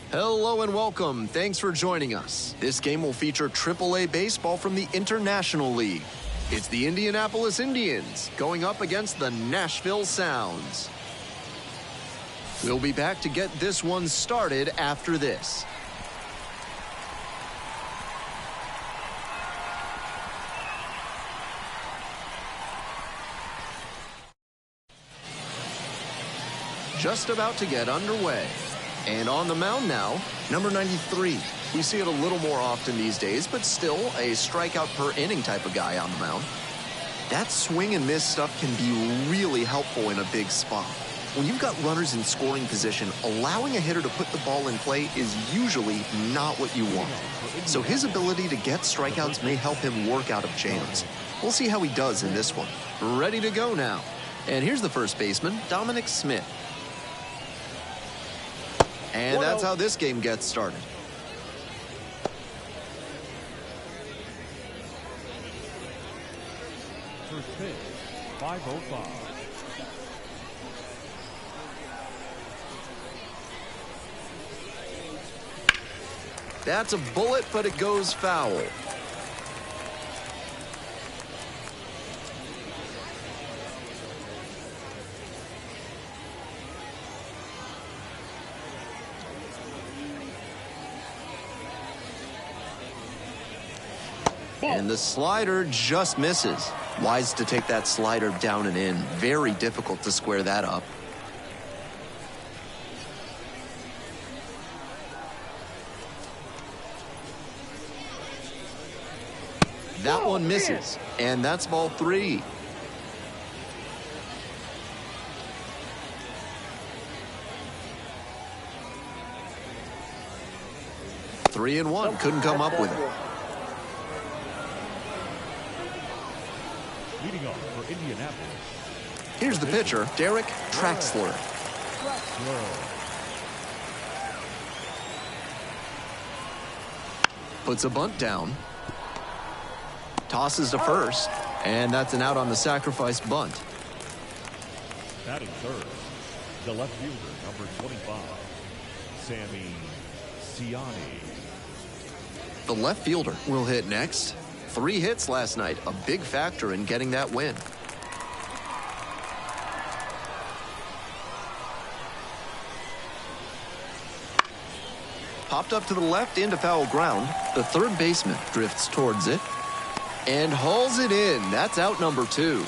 Hello and welcome. Thanks for joining us. This game will feature AAA baseball from the International League. It's the Indianapolis Indians going up against the Nashville Sounds. We'll be back to get this one started after this. Just about to get underway. And on the mound now, number 93. We see it a little more often these days, but still a strikeout per inning type of guy on the mound. That swing and miss stuff can be really helpful in a big spot. When you've got runners in scoring position, allowing a hitter to put the ball in play is usually not what you want. So his ability to get strikeouts may help him work out of jams. We'll see how he does in this one. Ready to go now. And here's the first baseman, Dominic Smith. And that's how this game gets started. First pitch, 5:05. That's a bullet, but it goes foul. And the slider just misses. Wise to take that slider down and in. Very difficult to square that up. That one misses. And that's ball 3. Three and one. Couldn't come up with it. Leading off for Indianapolis. Here's the pitcher, Derek Traxler. Puts a bunt down. Tosses to first. And that's an out on the sacrifice bunt. Batting third, the left fielder, number 25, Sammy Ciani. The left fielder will hit next. 3 hits last night, a big factor in getting that win. Popped up to the left into foul ground. The third baseman drifts towards it and hauls it in. That's out number 2.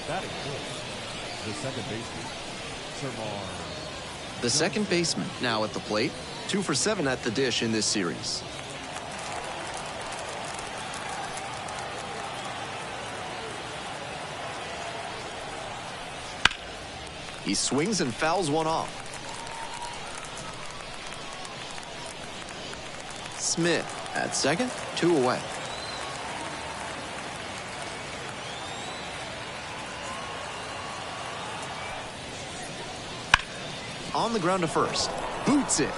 Batting fourth, the second baseman, Sermar. The second baseman now at the plate. 2 for 7 at the dish in this series. He swings and fouls one off. Smith at second, 2 away. On the ground to first. Boots it.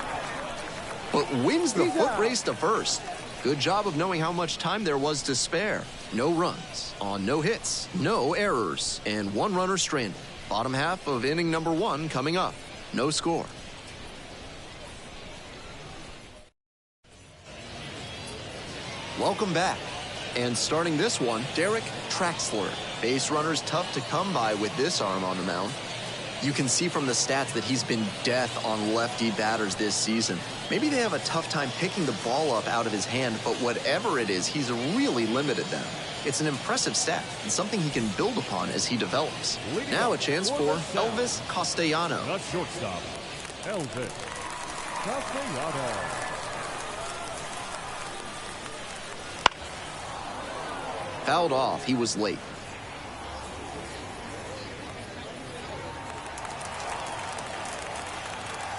But wins the foot race to first. Good job of knowing how much time there was to spare. No runs on no hits, no errors, and 1 runner stranded. Bottom half of inning number 1 coming up. No score. Welcome back. And starting this one, Derek Traxler. Base runners tough to come by with this arm on the mound. You can see from the stats that he's been death on lefty batters this season. Maybe they have a tough time picking the ball up out of his hand, but whatever it is, he's really limited them. It's an impressive stat and something he can build upon as he develops. Now a chance for Elvis Castellano. Not shortstop, Elvis Castellano. Fouled off. He was late.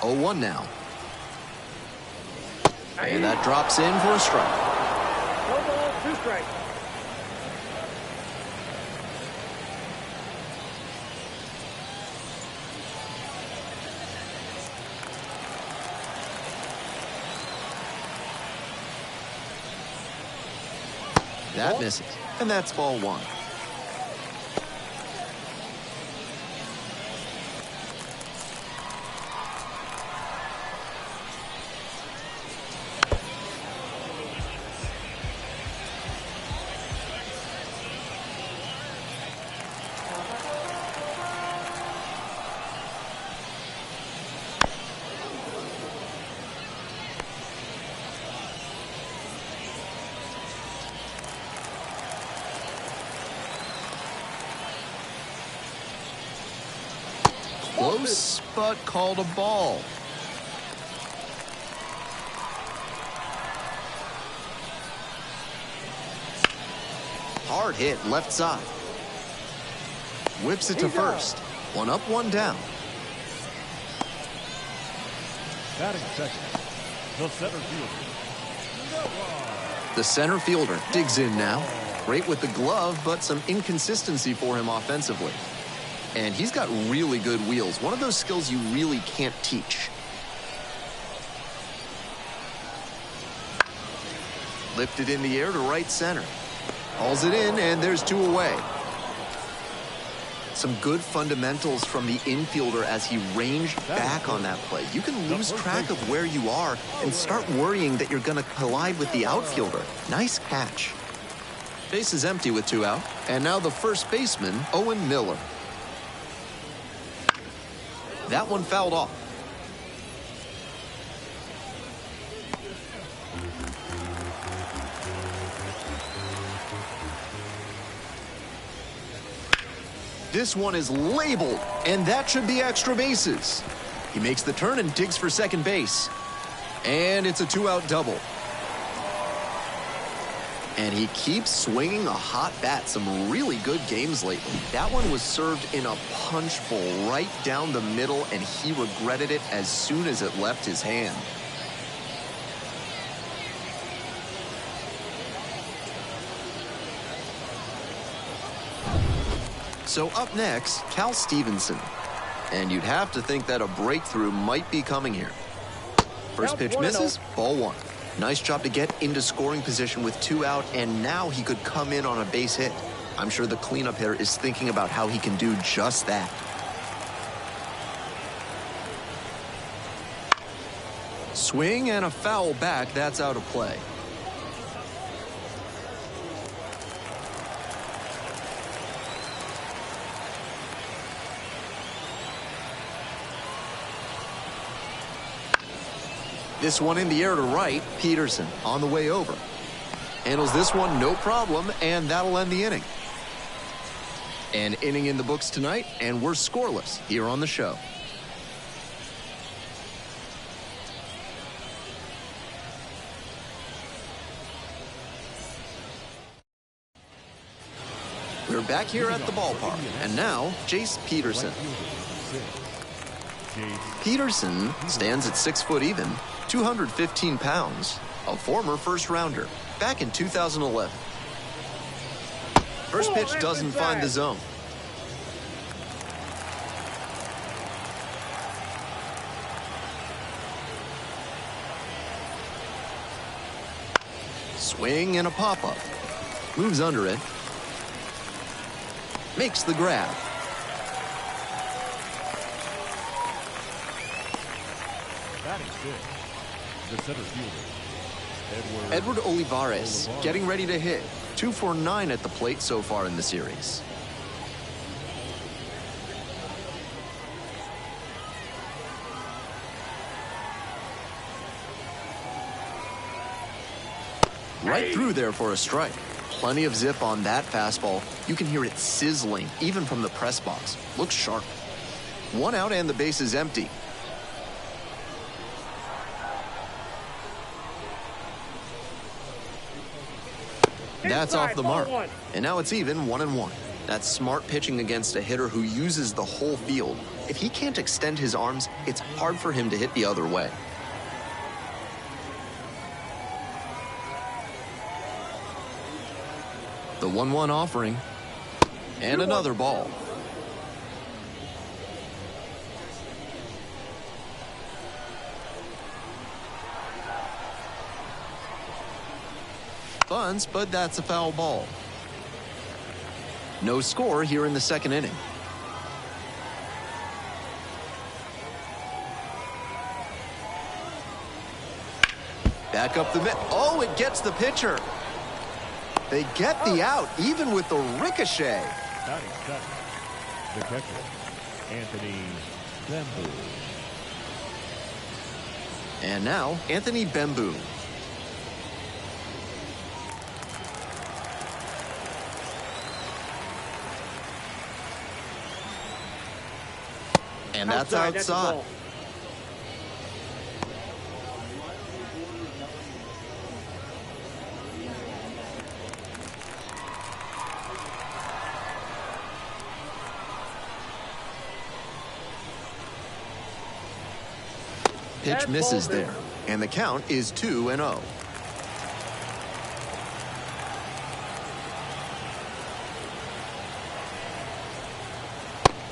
Oh, 1 now. And that drops in for a strike. 2 strikes. That misses. And that's ball 1. Close, but called a ball. Hard hit left side. Whips it to first. One up, one down. Batting second, the center fielder. The center fielder digs in now. Great with the glove, but some inconsistency for him offensively. And he's got really good wheels. One of those skills you really can't teach. Lifted in the air to right center. Hauls it in, and there's two away. Some good fundamentals from the infielder as he ranged back on that play. You can lose track of where you are and start worrying that you're going to collide with the outfielder. Nice catch. Base is empty with two out. And now the first baseman, Owen Miller. That one fouled off. This one is labeled, and that should be extra bases. He makes the turn and digs for second base. And it's a two-out double. And he keeps swinging a hot bat. Some really good games lately. That one was served in a punch bowl right down the middle, and he regretted it as soon as it left his hand. So up next, Cal Stevenson. And you'd have to think that a breakthrough might be coming here. First pitch misses, ball one. Nice job to get into scoring position with two out, and now he could come in on a base hit. I'm sure the cleanup hitter is thinking about how he can do just that. Swing and a foul back, that's out of play. This one in the air to right. Peterson on the way over. Handles this one no problem, and that'll end the inning. An inning in the books tonight, and we're scoreless here on the show. We're back here at the ballpark, and now Jace Peterson. Peterson stands at 6 foot even, 215 pounds, a former first rounder, back in 2011. First pitch doesn't find the zone. Swing and a pop-up. Moves under it. Makes the grab. Batting fifth, the center fielder, Edward Olivares getting ready to hit. 2 for 9 at the plate so far in the series. Right through there for a strike. Plenty of zip on that fastball. You can hear it sizzling even from the press box. Looks sharp. 1 out and the base is empty. That's off the mark. And now it's even 1-1. That's smart pitching against a hitter who uses the whole field. If he can't extend his arms, it's hard for him to hit the other way. The 1-1 offering. And another ball. Bunts, but that's a foul ball. No score here in the second inning. Back up the middle. Oh, it gets the pitcher. They get the out, even with the ricochet. batting second, the catcher, Anthony Bamboo. And now, Anthony Bamboo. And that's outside. That's a ball. Pitch misses there, and the count is 2-0.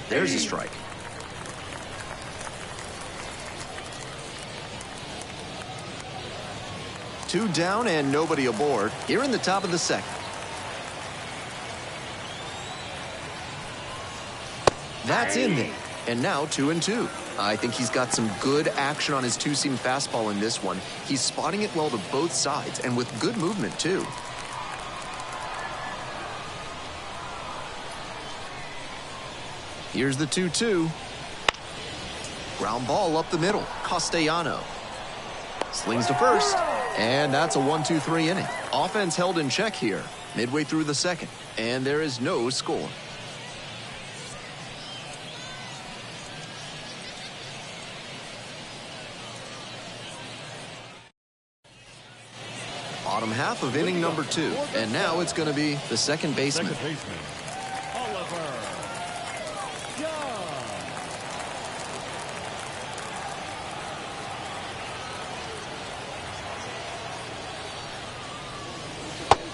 There's a strike. Two down and nobody aboard here in the top of the second. That's in there. And now 2-2. I think he's got some good action on his two-seam fastball in this one. He's spotting it well to both sides and with good movement, too. Here's the 2-2. Ground ball up the middle. Castellano slings to first. And that's a 1-2-3 inning. Offense held in check here, midway through the second. And there is no score. Bottom half of inning number 2. And now it's going to be the second baseman. Oliver John.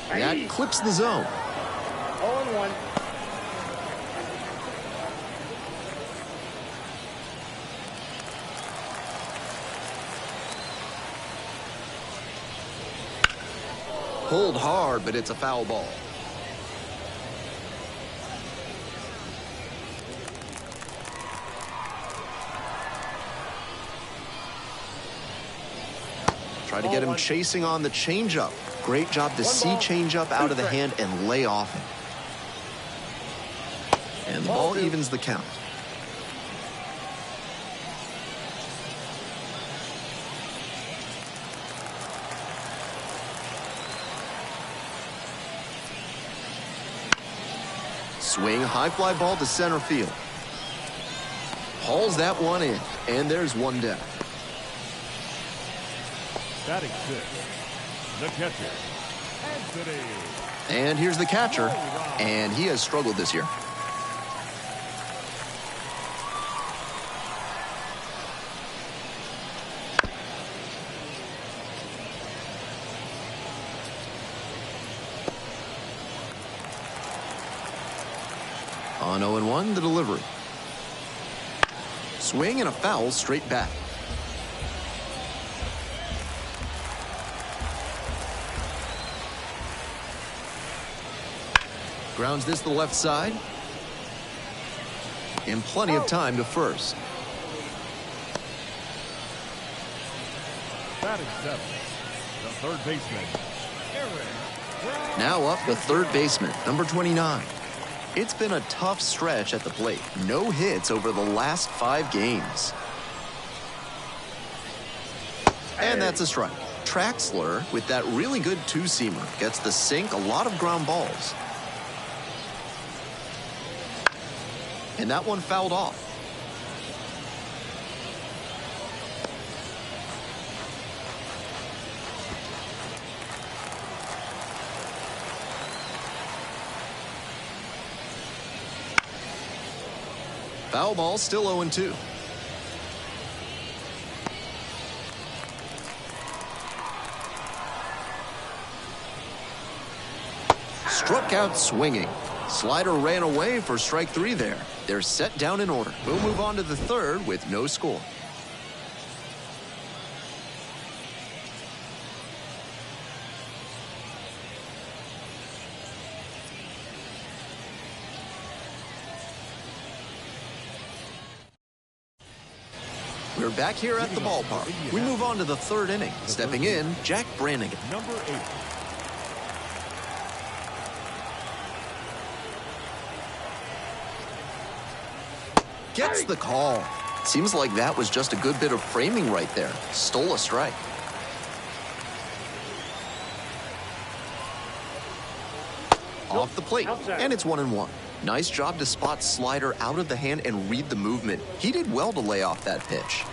That clips the zone. 0-1. Pulled hard, but it's a foul ball. Try to get him chasing on the changeup. Great job to see changeup out of the hand and lay off it. And the ball evens the count. Swing, high fly ball to center field. Hauls that one in, and there's one down. Batting sixth, the catcher, Anthony. And here's the catcher, and he has struggled this year. On 0-1, the delivery. Swing and a foul straight back. Grounds this to the left side. And plenty of time to first. Batting seventh, the third baseman, Aaron. Now up the third baseman, number 29. It's been a tough stretch at the plate. No hits over the last 5 games. And that's a strike. Traxler, with that really good two-seamer, gets the sink, a lot of ground balls. And that one fouled off. Foul ball, still 0-2. Struck out swinging. Slider ran away for strike 3 there. They're set down in order. We'll move on to the third with no score. We're back here at the ballpark. We move on to the third inning. Stepping in, Jack Brannigan. Number 8. Gets the call. Seems like that was just a good bit of framing right there. Stole a strike. Off the plate, and it's 1-1. Nice job to spot slider out of the hand and read the movement. He did well to lay off that pitch.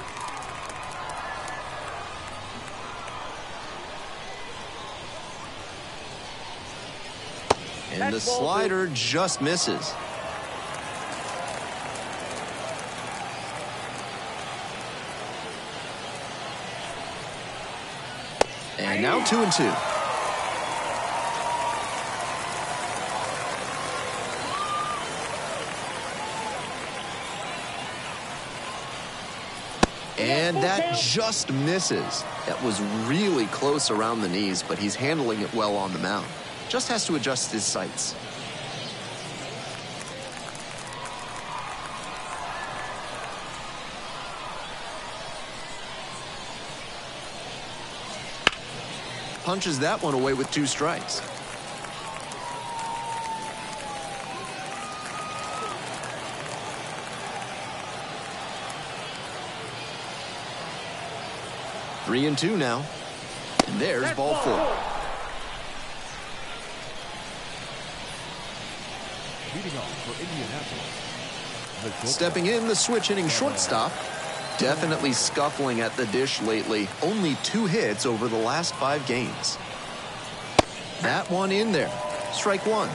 And the slider just misses. And now 2-2. And that just misses. That was really close around the knees, but he's handling it well on the mound. Just has to adjust his sights. Punches that one away with 2 strikes. Three and 2 now. And there's ball 4. Leading off for Indianapolis. Stepping in, the switch-hitting shortstop. Definitely scuffling at the dish lately. Only 2 hits over the last 5 games. That one in there. Strike 1.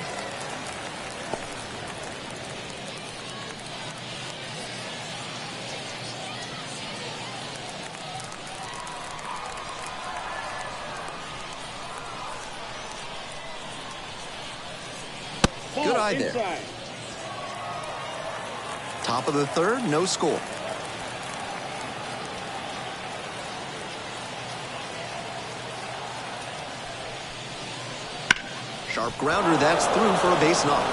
Good eye there. Top of the 3rd, no score. Sharp grounder, that's through for a base knock.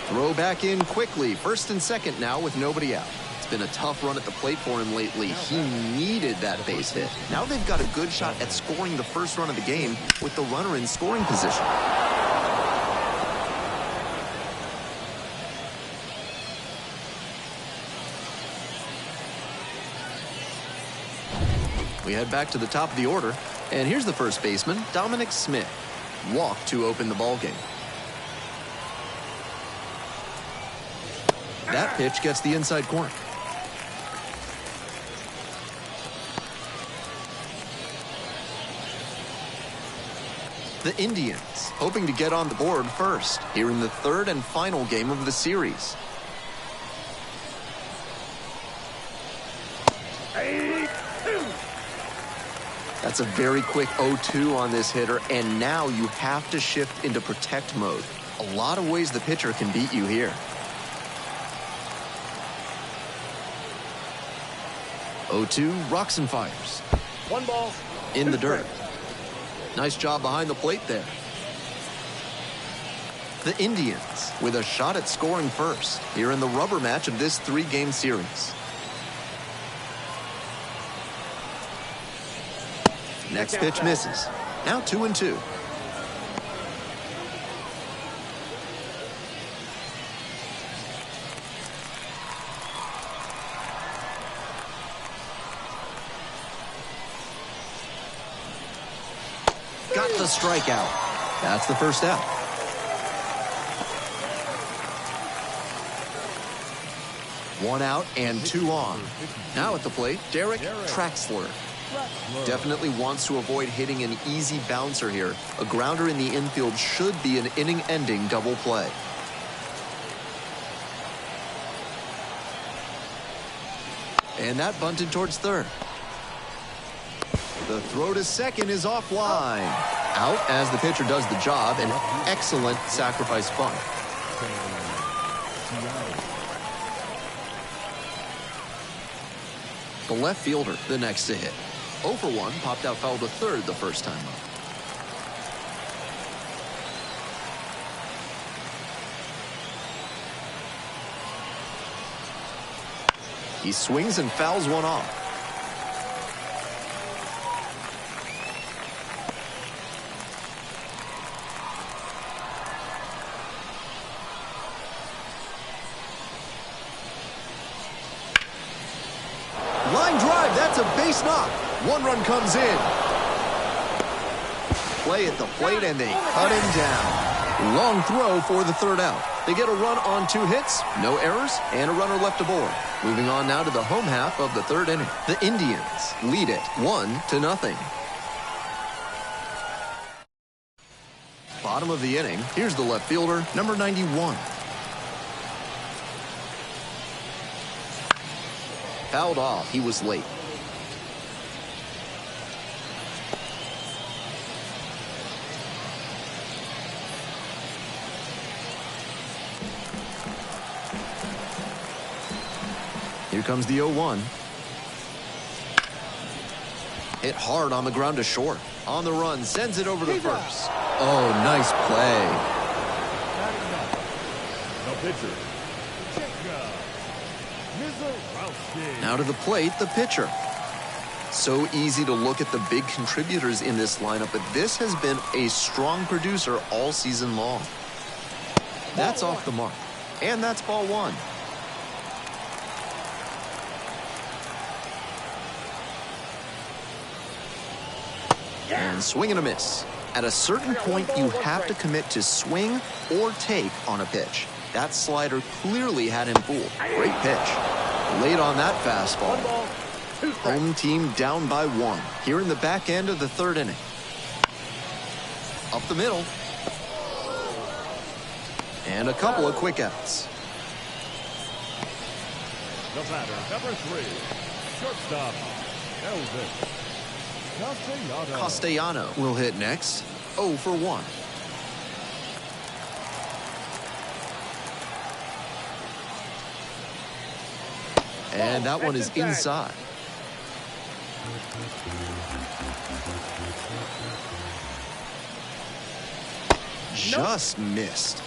Throw back in quickly. 1st and 2nd now with nobody out. It's been a tough run at the plate for him lately. He needed that base hit. Now they've got a good shot at scoring the 1st run of the game with the runner in scoring position. We head back to the top of the order, and here's the first baseman, Dominic Smith. Walk to open the ball game. That pitch gets the inside corner. The Indians hoping to get on the board first here in the 3rd and final game of the series. That's a very quick 0-2 on this hitter, and now you have to shift into protect mode. A lot of ways the pitcher can beat you here. 0-2, rocks and fires. 1 ball. In the dirt. Nice job behind the plate there. The Indians with a shot at scoring first here in the rubber match of this 3-game series. Next pitch misses. Now 2-2. Got the strikeout. That's the first out. One out and 2 on. Now at the plate, Derek Traxler. Definitely wants to avoid hitting an easy bouncer here. A grounder in the infield should be an inning-ending double play. And that bunted towards 3rd. The throw to 2nd is offline. Out as the pitcher does the job. An excellent sacrifice bunt. The left fielder, the next to hit. 0 for 1, popped out foul to 3rd the first time up. He swings and fouls one off. Line drive, that's a base knock. 1 run comes in. Play at the plate, and they cut him down. Long throw for the third out. They get a run on 2 hits, no errors, and a runner left aboard. Moving on now to the home half of the third inning. The Indians lead it 1-0. Bottom of the inning, here's the left fielder, number 91. Fouled off, he was late. Here comes the 0-1. Hit hard on the ground to short. On the run, sends it over to first. Oh, nice play. The pitcher. Now to the plate, the pitcher. So easy to look at the big contributors in this lineup, but this has been a strong producer all season long. That's off the mark. And that's ball 1. And swing and a miss. At a certain point, you have to commit to swing or take on a pitch. That slider clearly had him fooled. Great pitch. Late on that fastball. Home team down by 1 here in the back end of the third inning. Up the middle. And a couple of quick outs. The batter, number 3, shortstop, Elvis. Castellano will hit next. 0 for 1. And that one is inside. Just missed.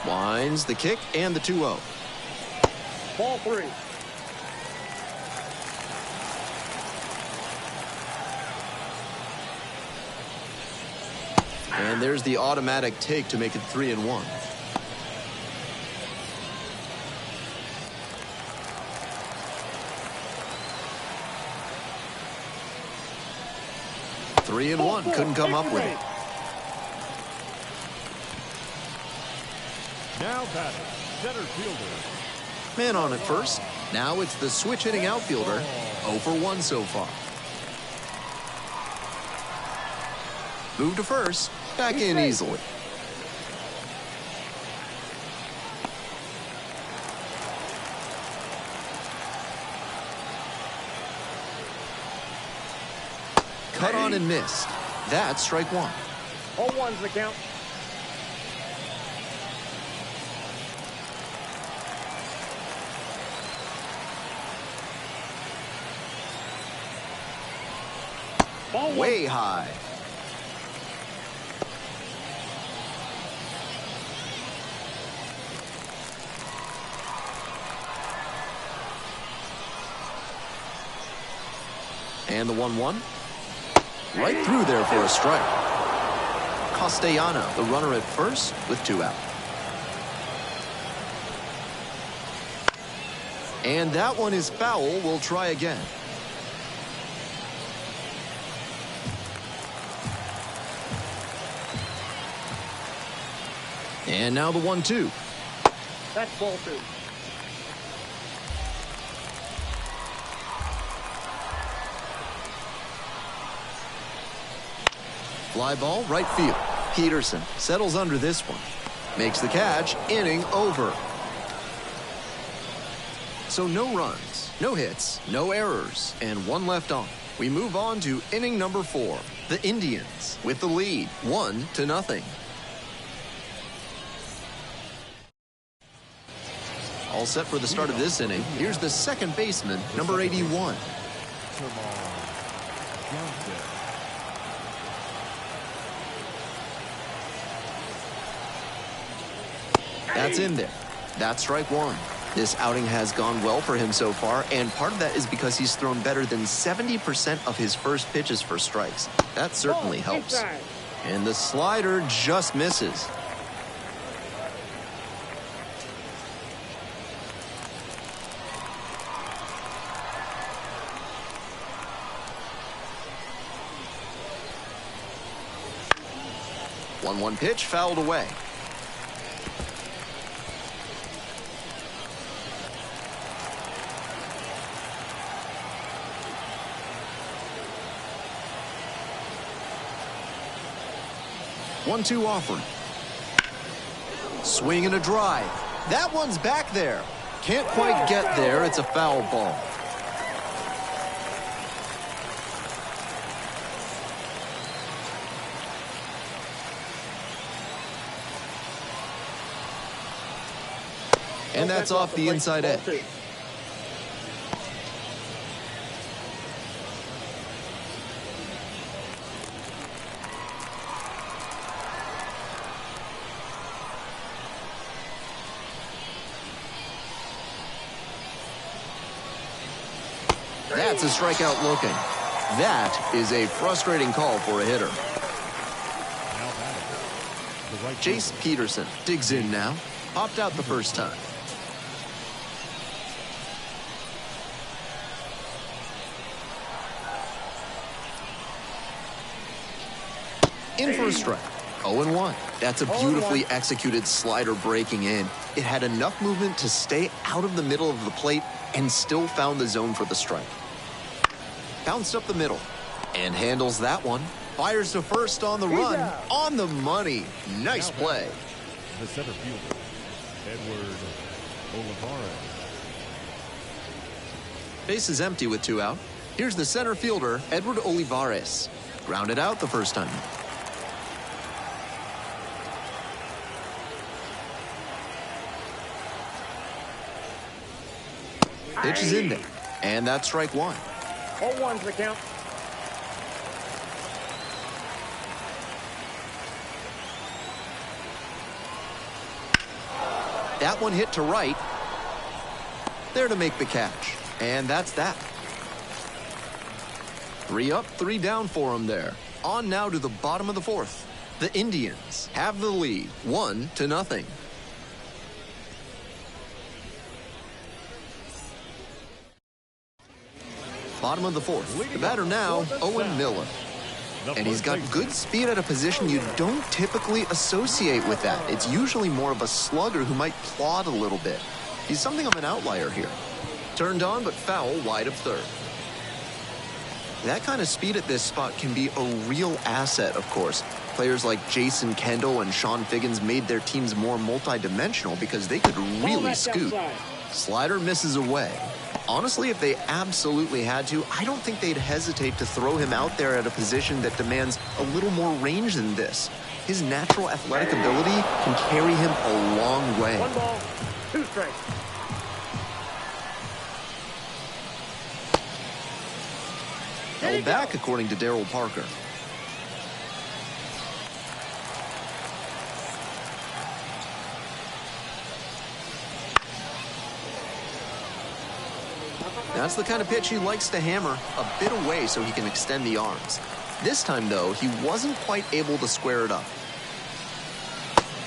Winds the kick and the 2-0. Ball 3. And there's the automatic take to make it 3-1. Three and one, couldn't come up with it. Now batting, center fielder. Man on at first. Now it's the switch hitting outfielder. 0 for 1 so far. Move to first. Back in easily. Cut on and missed. That's strike 1. 0-1's the count. Ball 1. Way high. And the 1-1. Right through there for a strike. Castellano, the runner at first with 2 out. And that one is foul. We'll try again. And now the 1-2. That's ball 2. Fly ball, right field. Peterson settles under this one. Makes the catch, inning over. So no runs, no hits, no errors, and 1 left on. We move on to inning number 4. The Indians with the lead, 1-0. All set for the start of this inning. Here's the second baseman, number 81. That's in there. That's strike 1. This outing has gone well for him so far, and part of that is because he's thrown better than 70% of his first pitches for strikes. That certainly helps. And the slider just misses. 1-1 pitch fouled away. One-two offer. Swing and a drive. That one's back there. Can't quite get there. It's a foul ball. And that's off the inside edge. That's a strikeout looking. That is a frustrating call for a hitter. Jace Peterson digs in now. Popped out the first time. In for a strike. 0-1. That's a beautifully executed slider breaking in. It had enough movement to stay out of the middle of the plate and still found the zone for the strike. Bounced up the middle and handles that one. Fires to first on the run. On the money. Nice play. The center fielder, Edward Olivares. Base is empty with 2 out. Here's the center fielder, Edward Olivares. Grounded out the first time. Pitch is in there. And that's strike one. 0-1's the count. That one hit to right. There to make the catch. And that's that. 3 up, 3 down for him there. On now to the bottom of the fourth. The Indians have the lead, 1-0. Bottom of the fourth. The batter now, Owen Miller. And he's got good speed at a position you don't typically associate with that. It's usually more of a slugger who might plod a little bit. He's something of an outlier here. Turned on but foul wide of third. That kind of speed at this spot can be a real asset, of course. Players like Jason Kendall and Sean Figgins made their teams more multidimensional because they could really scoot. Slider misses away. Honestly, if they absolutely had to, I don't think they'd hesitate to throw him out there at a position that demands a little more range than this. His natural athletic ability can carry him a long way. 1 ball, 2 strikes. Held back, according to Darryl Parker. That's the kind of pitch he likes to hammer a bit away so he can extend the arms. This time, though, he wasn't quite able to square it up.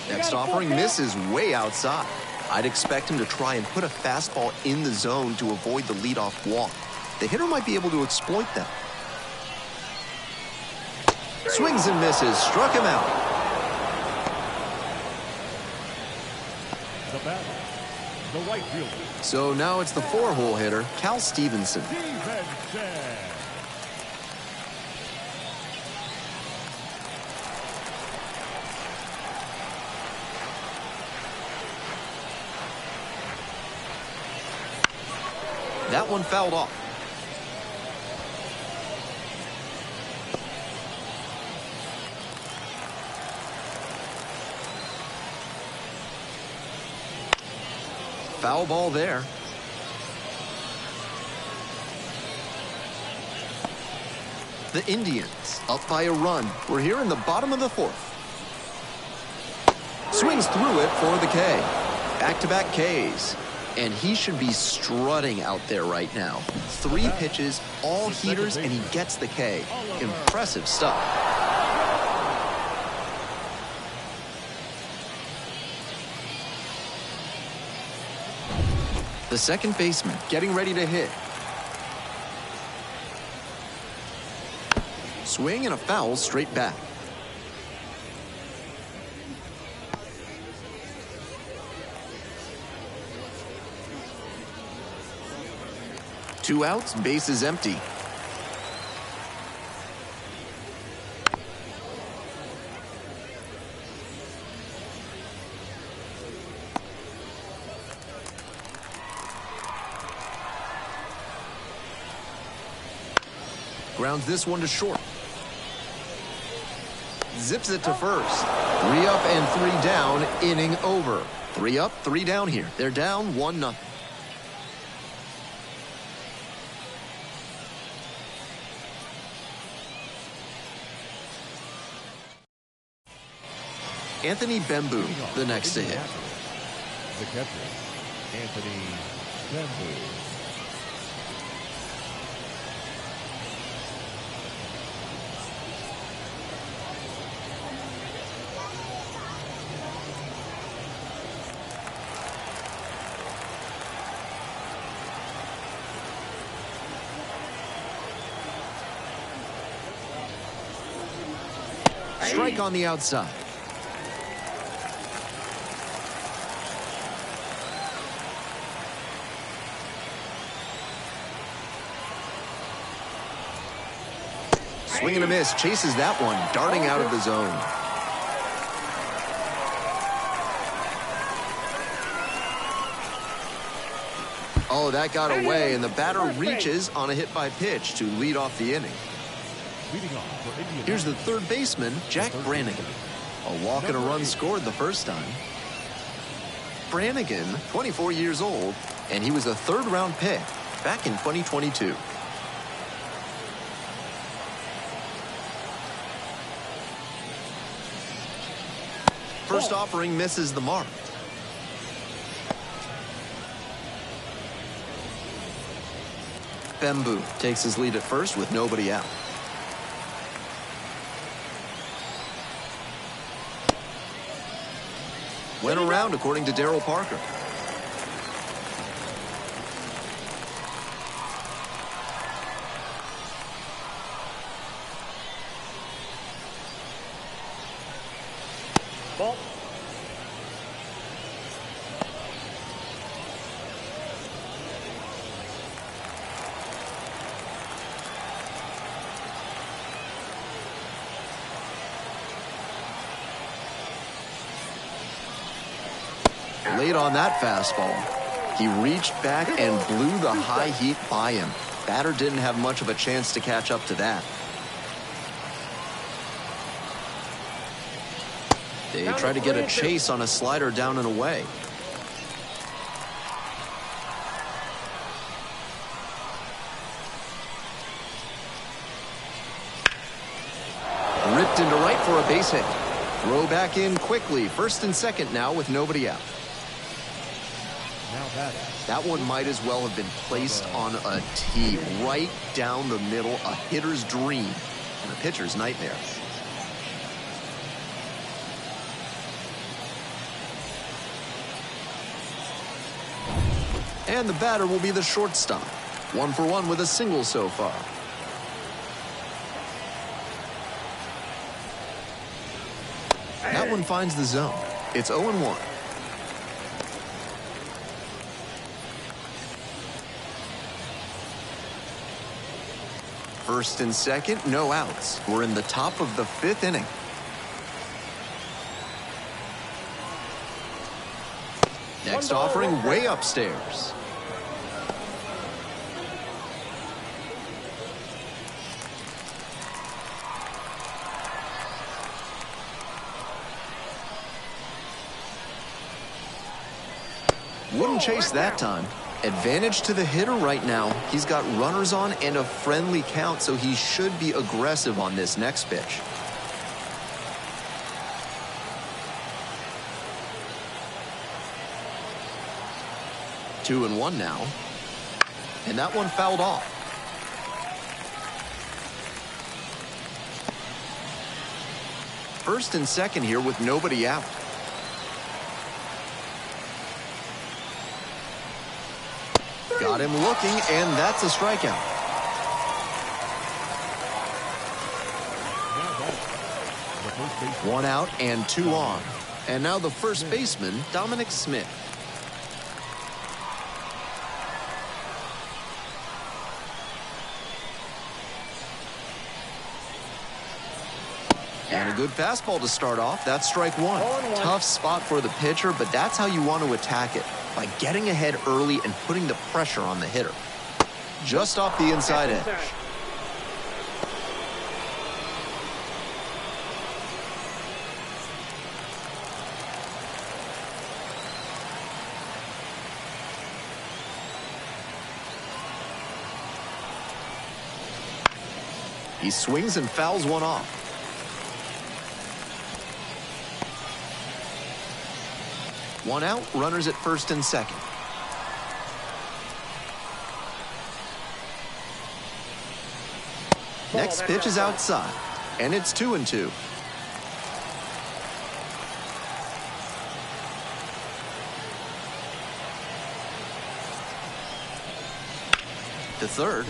Next offering misses way outside. I'd expect him to try and put a fastball in the zone to avoid the leadoff walk. The hitter might be able to exploit that. Swings and misses, struck him out. The batter, the right fielder. So now it's the 4-hole hitter, Cal Stevenson. That one fouled off. Foul ball there. The Indians up by a run. We're here in the bottom of the fourth. Swings through it for the K. Back-to-back Ks. And he should be strutting out there right now. 3 pitches, all heaters, and he gets the K. Impressive stuff. The second baseman getting ready to hit. Swing and a foul straight back. 2 outs, bases empty. Grounds this one to short. Zips it to first. 3 up and 3 down, inning over. 3 up, 3 down here. They're down 1-0. Anthony Bembu, the next to hit. The catcher, Anthony Bembu. Strike on the outside. Swing and a miss. Chases that one, darting out of the zone. Oh, that got away, and the batter reaches on a hit by pitch to lead off the inning. Here's the third baseman, Jack Brannigan. A walk and a run scored the first time. Brannigan, 24 years old, and he was a third-round pick back in 2022. First offering misses the mark. Bembu takes his lead at first with nobody out. Went around, according to Darryl Parker. Ball. Late on that fastball. He reached back and blew the high heat by him. Batter didn't have much of a chance to catch up to that. They try to get a chase on a slider down and away. Ripped into right for a base hit. Throw back in quickly. First and second now with nobody out. That one might as well have been placed on a tee, right down the middle, a hitter's dream and a pitcher's nightmare. And the batter will be the shortstop. 1 for 1 with a single so far. That one finds the zone. It's 0-1. First and second, no outs. We're in the top of the 5th inning. Next offering way upstairs. Wouldn't chase that time. Advantage to the hitter right now. He's got runners on and a friendly count, so he should be aggressive on this next pitch. Two and one now. And that one fouled off. First and second here with nobody out. Got him looking, and that's a strikeout. One out and two on. And now the first baseman, Dominic Smith. And a good fastball to start off. That's strike one. 0-1. Tough spot for the pitcher, but that's how you want to attack it, by getting ahead early and putting the pressure on the hitter. Just off the inside edge. He swings and fouls one off. One out, runners at first and second. Next pitch is outside, and it's 2-2. To third.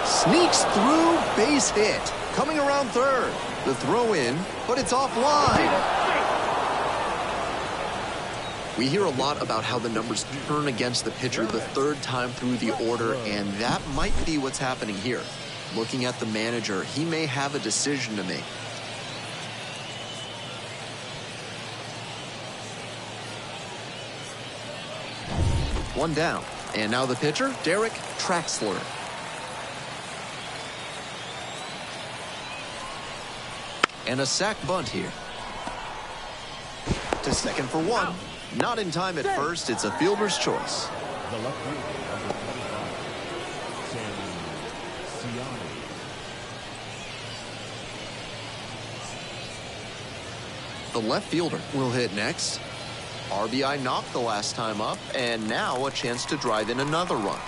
Sneaks through, base hit. Coming around third. The throw in, but it's offline. We hear a lot about how the numbers turn against the pitcher the third time through the order, and that might be what's happening here. Looking at the manager, he may have a decision to make. One down. And now the pitcher, Derek Traxler. And a sac bunt here. To second for one. Not in time at first. It's a fielder's choice. The left fielder, number 25, Sammy Siani. The left fielder will hit next. RBI knocked the last time up, and now a chance to drive in another run.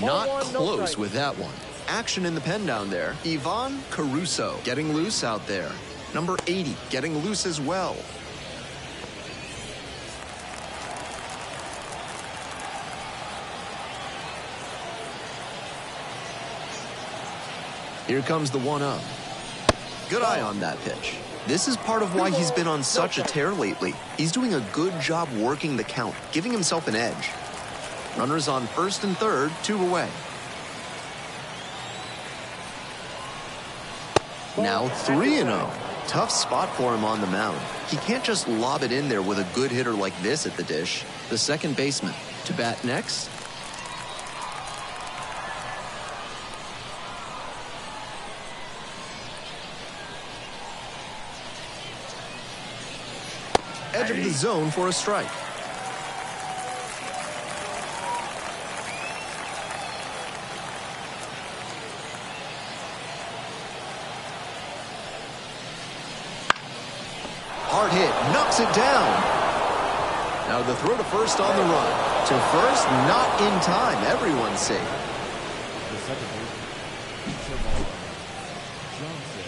Not close with that one. Action in the pen down there. Ivan Caruso getting loose out there. Number 80 getting loose as well. Here comes the 1-0. Good eye on that pitch. This is part of why he's been on such a tear lately. He's doing a good job working the count, giving himself an edge. Runners on first and third, 2 away. Now 3-0. Tough spot for him on the mound. He can't just lob it in there with a good hitter like this at the dish. The second baseman to bat next. Edge of the zone for a strike. Hard hit, knocks it down. Now the throw to first on the run. To first, not in time. Everyone's safe. The second baseman, Jamal Johnson.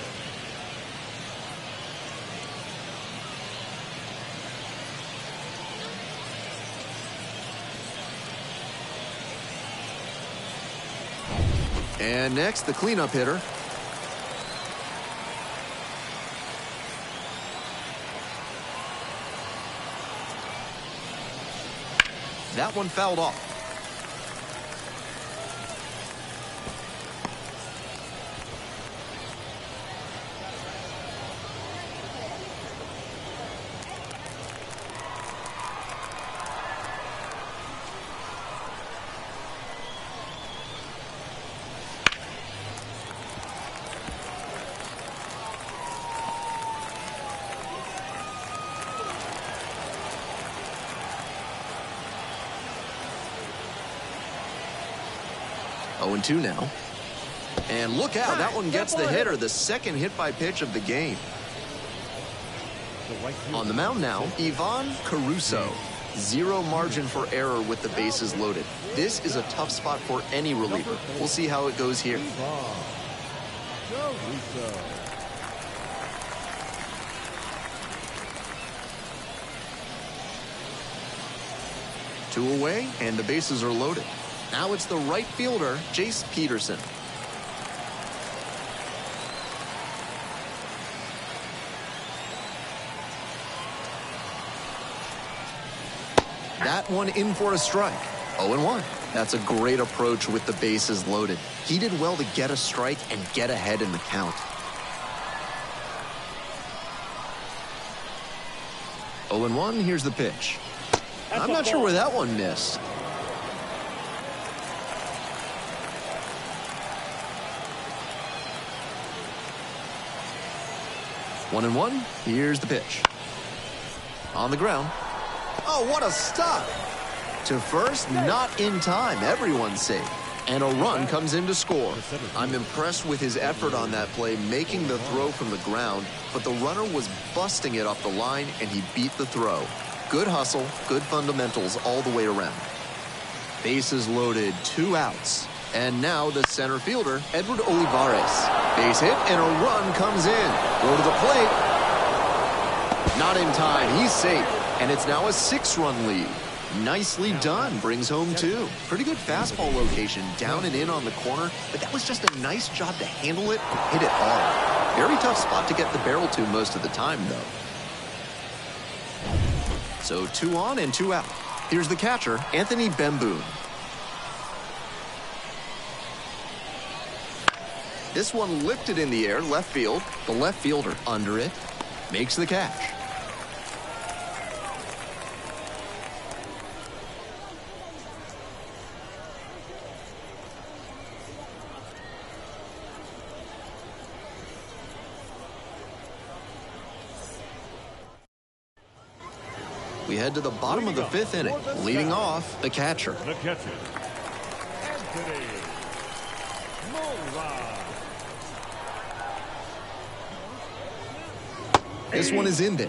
And next, the cleanup hitter. That one fouled off. Oh, 2 now. And look out, that one gets the hitter, the second hit by pitch of the game. On the mound now, Ivan Caruso. 0 margin for error with the bases loaded. This is a tough spot for any reliever. We'll see how it goes here. Caruso. Two away, and the bases are loaded. Now it's the right fielder, Jace Peterson. That one in for a strike. 0-1. That's a great approach with the bases loaded. He did well to get a strike and get ahead in the count. 0-1, here's the pitch. I'm not sure where that one missed. One and one, here's the pitch. On the ground. Oh, what a stop! To first, not in time. Everyone's safe. And a run comes in to score. I'm impressed with his effort on that play, making the throw from the ground, but the runner was busting it off the line, and he beat the throw. Good hustle, good fundamentals all the way around. Bases loaded, 2 outs. And now the center fielder, Edward Olivares. Base hit, and a run comes in. Go to the plate. Not in time. He's safe. And it's now a 6-run lead. Nicely done. Brings home 2. Pretty good fastball location down and in on the corner, but that was just a nice job to handle it and hit it hard. Very tough spot to get the barrel to most of the time, though. So 2 on and 2 out. Here's the catcher, Anthony Bemboon. This one lifted in the air, left field. The left fielder under it, makes the catch. We head to the bottom of the 5th inning. Leading off, the catcher. The catcher, Anthony MiLB. This one is in there.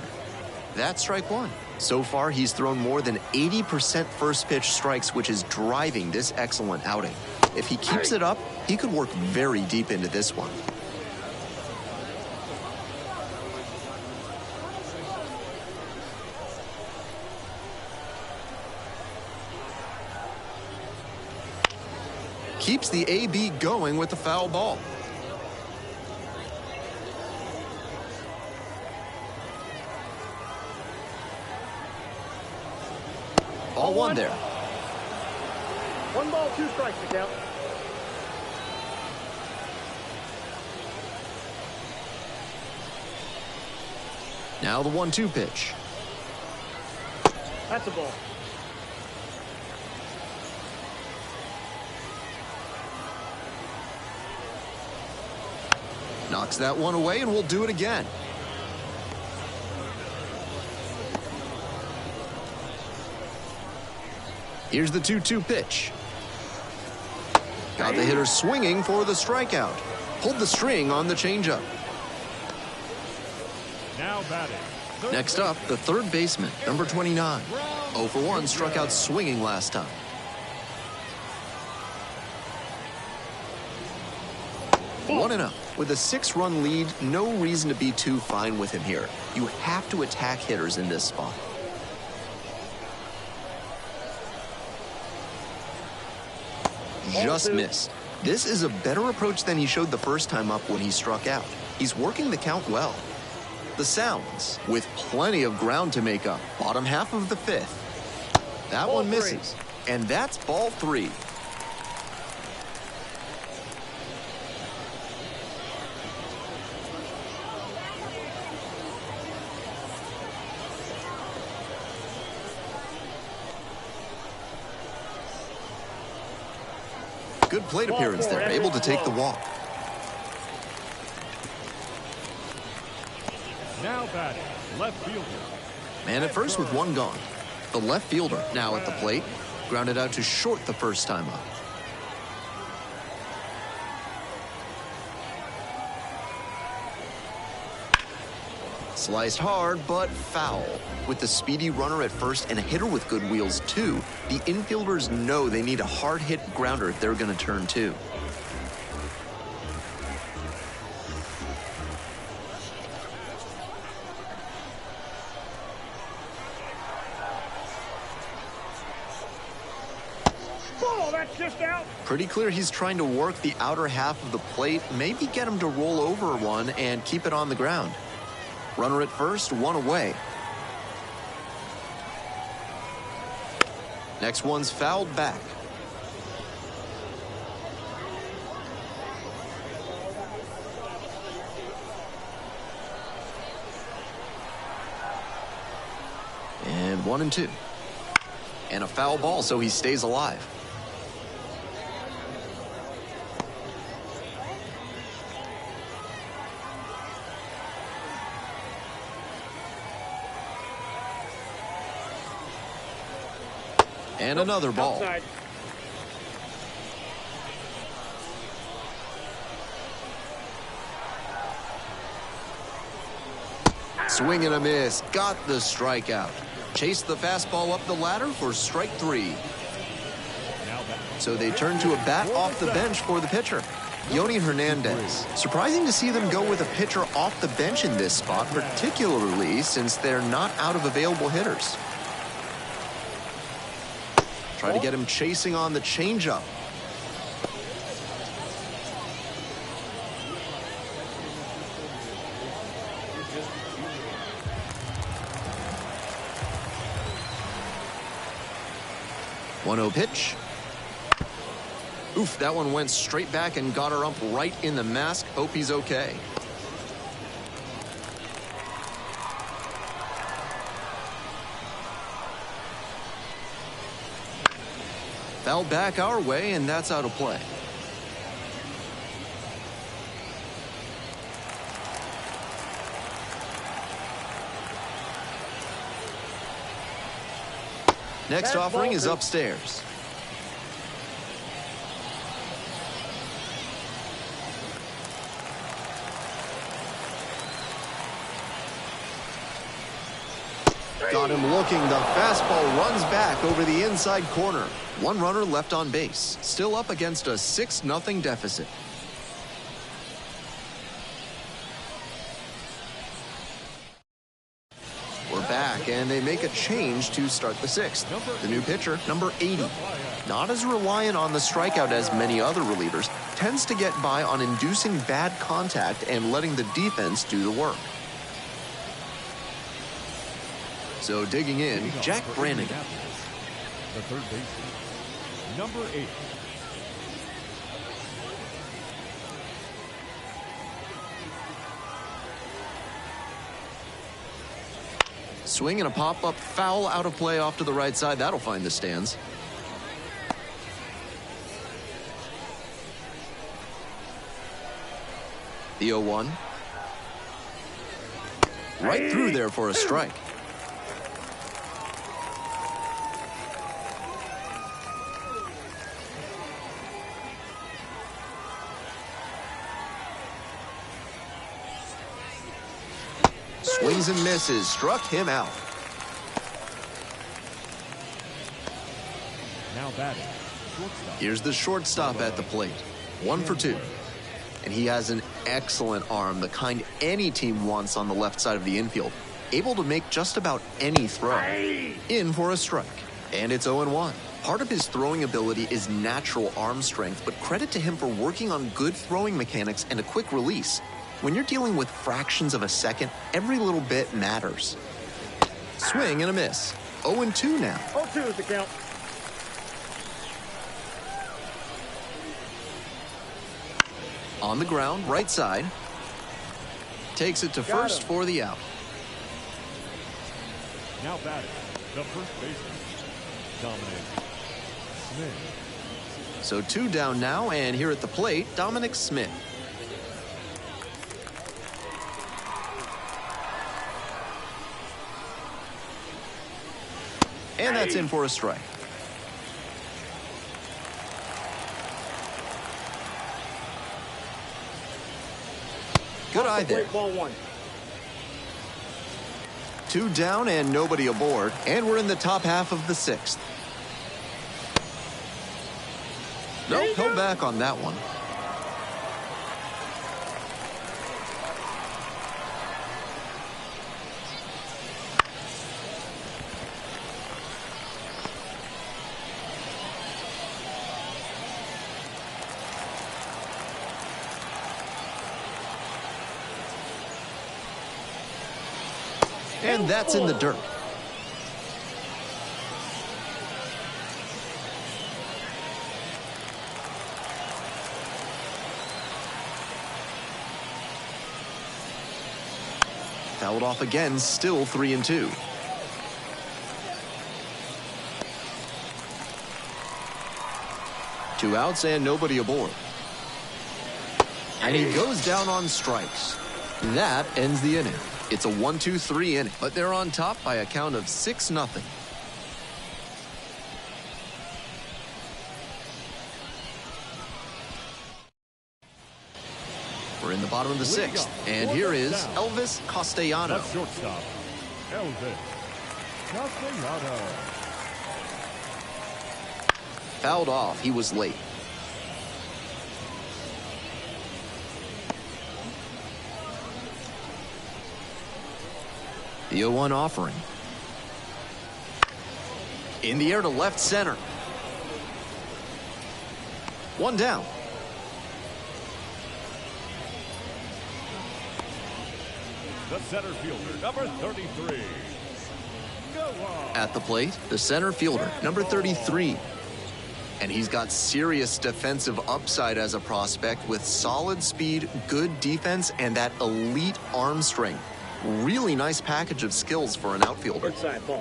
That's strike 1. So far, he's thrown more than 80% first pitch strikes, which is driving this excellent outing. If he keeps it up, he could work very deep into this one. Keeps the AB going with the foul ball. Ball 1 there. 1 ball, 2 strikes to count. Now the 1-2 pitch. That's a ball. Knocks that one away, and we'll do it again. Here's the 2-2 pitch. Got the hitter swinging for the strikeout. Pulled the string on the changeup. Now batting. Next up, the third baseman, number 29. 0 for 1, struck out swinging last time. One and out. With a 6-run lead, no reason to be too fine with him here. You have to attack hitters in this spot. Just missed. This is a better approach than he showed the first time up when he struck out. He's working the count well. The sounds, with plenty of ground to make up. Bottom half of the 5th. That one misses. And that's ball 3. Good plate appearance there, able to take the walk. Now batting, left fielder. Man at first with 1 gone. The left fielder now at the plate. Grounded out to short the first time up. Sliced hard, but foul. With the speedy runner at first and a hitter with good wheels too, the infielders know they need a hard-hit grounder if they're going to turn 2. Oh, that's just out. Pretty clear he's trying to work the outer half of the plate, maybe get him to roll over one and keep it on the ground. Runner at first, 1 away. Next one's fouled back. 1-2. And a foul ball, so he stays alive. And another ball. Outside. Swing and a miss. Got the strikeout. Chased the fastball up the ladder for strike 3. So they turn to a bat off the bench for the pitcher, Yoni Hernandez. Surprising to see them go with a pitcher off the bench in this spot, particularly since they're not out of available hitters. Try to get him chasing on the changeup. One-0 pitch. Oof, that one went straight back and got her ump right in the mask. Hope he's okay. Foul back our way, and that's out of play. Next offering is upstairs. Got him looking. The fastball runs back over the inside corner. One runner left on base. Still up against a 6-0 deficit. We're back, and they make a change to start the 6th. The new pitcher, number 80. Not as reliant on the strikeout as many other relievers, tends to get by on inducing bad contact and letting the defense do the work. So digging in, Jack Brannigan. The third baseman, number 8. Swing and a pop-up foul out of play off to the right side. That'll find the stands. The 0-1. Right through there for a strike. Swings and misses, struck him out. Now batting, shortstop. Here's the shortstop at the plate. 1 for 2. And he has an excellent arm, the kind any team wants on the left side of the infield. Able to make just about any throw. In for a strike. And it's 0-1. Part of his throwing ability is natural arm strength, but credit to him for working on good throwing mechanics and a quick release. When you're dealing with fractions of a second, every little bit matters. Swing and a miss. 0-2 now. 0-2 is the count. On the ground, right side. Takes it to first for the out. Now batting, the first baseman, Dominic Smith. So 2 down now, and here at the plate, Dominic Smith. And that's in for a strike. Good eye there. Ball 1. 2 down and nobody aboard, and we're in the top half of the 6th. Nope, held back on that one. And that's in the dirt. Fouled off again, still 3-2. 2 outs and nobody aboard. And he goes down on strikes. That ends the inning. It's a 1-2-3 inning, but they're on top by a count of 6-0. We're in the bottom of the 6th, and here is Elvis Castellano. That's shortstop, Elvis Castellano. Fouled off. He was late. The 0-1 offering. In the air to left center. 1 down. The center fielder, number 33. At the plate, the center fielder, number 33. And he's got serious defensive upside as a prospect with solid speed, good defense, and that elite arm strength. Really nice package of skills for an outfielder.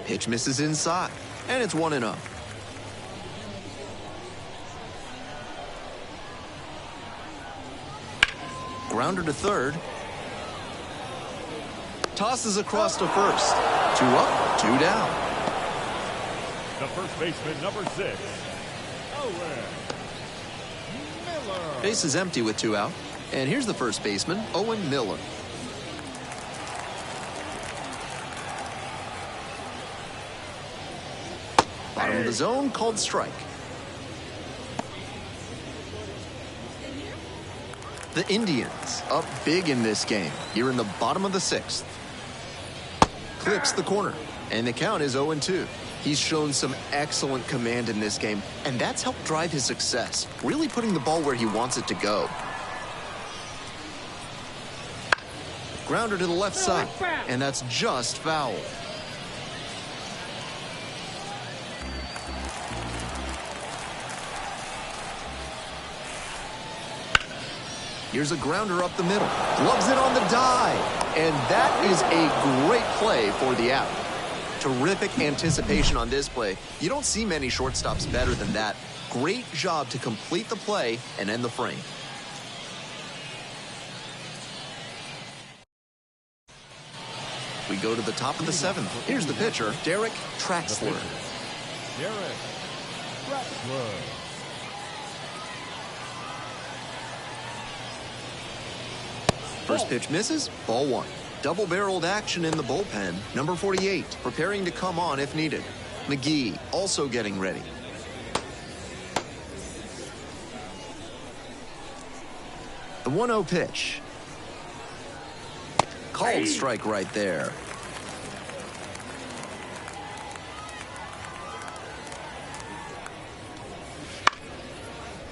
Pitch misses inside, and it's 1-0. Grounder to third. Tosses across to first. 2 up, 2 down. The first baseman, number 6. Miller. Base is empty with 2 out. And here's the first baseman, Owen Miller. Bottom of the zone, called strike. The Indians up big in this game. Here in the bottom of the 6th. Clips the corner, and the count is 0-2. He's shown some excellent command in this game, and that's helped drive his success, really putting the ball where he wants it to go. Grounder to the left side, and that's just foul. Here's a grounder up the middle. Gloves it on the dive, and that is a great play for the out. Terrific anticipation on this play. You don't see many shortstops better than that. Great job to complete the play and end the frame. We go to the top of the 7th. Here's the pitcher, Derek Traxler. Derek Traxler. First pitch misses, ball 1. Double-barreled action in the bullpen. Number 48, preparing to come on if needed. McGee also getting ready. The 1-0 pitch. Called strike right there.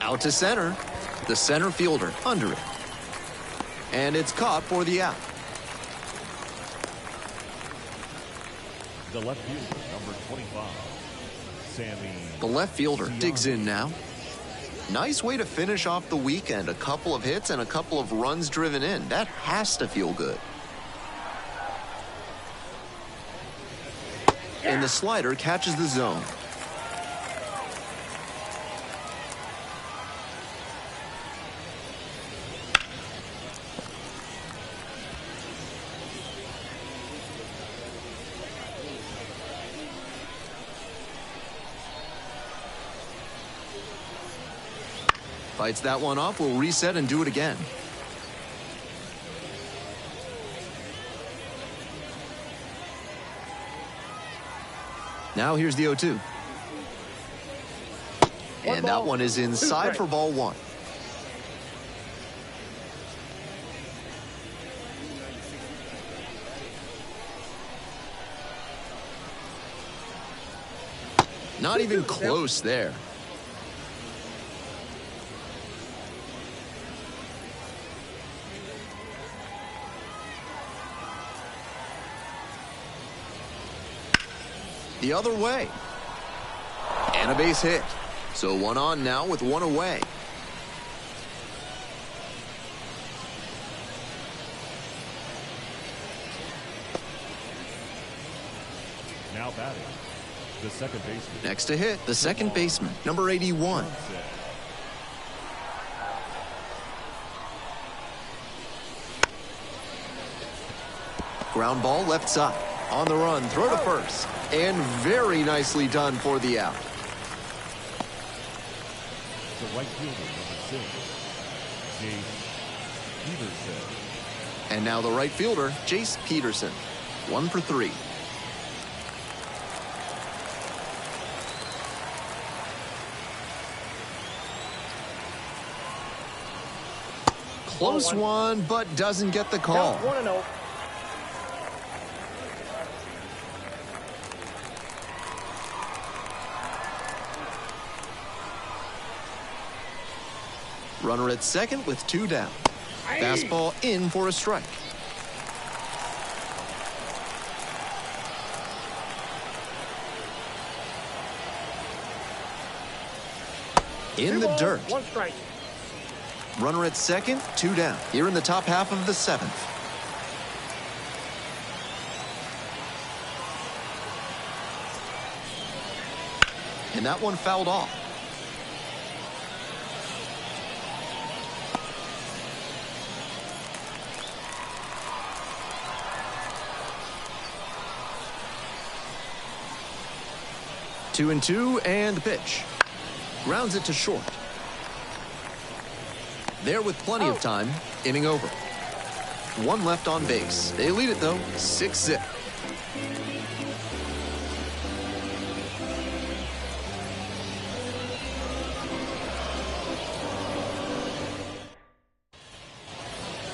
Out to center. The center fielder under it. And it's caught for the out. The left fielder, number 25, Sammy. The left fielder digs in now. Nice way to finish off the weekend. A couple of hits and a couple of runs driven in. That has to feel good. And the slider catches the zone. Fights that one off, will reset and do it again. Now here's the 0-2. And that one is inside for ball 1. Not even close there. The other way. And a base hit. So 1 on now with 1 away. Now batting, the second baseman. Next to hit, the second baseman, number 81. Ground ball left side. On the run, throw to first. And very nicely done for the out. The right fielder, number 6, Jace Peterson. And now the right fielder, Jace Peterson. 1 for 3. Close one, but doesn't get the call. 1-0. Runner at second with 2 down. Fastball in for a strike. In the dirt. 1 strike. Runner at second, 2 down. Here in the top half of the 7th. And that one fouled off. Two and two, and the pitch. Grounds it to short. There with plenty of time, inning over. 1 left on base. They lead it though, 6-zip.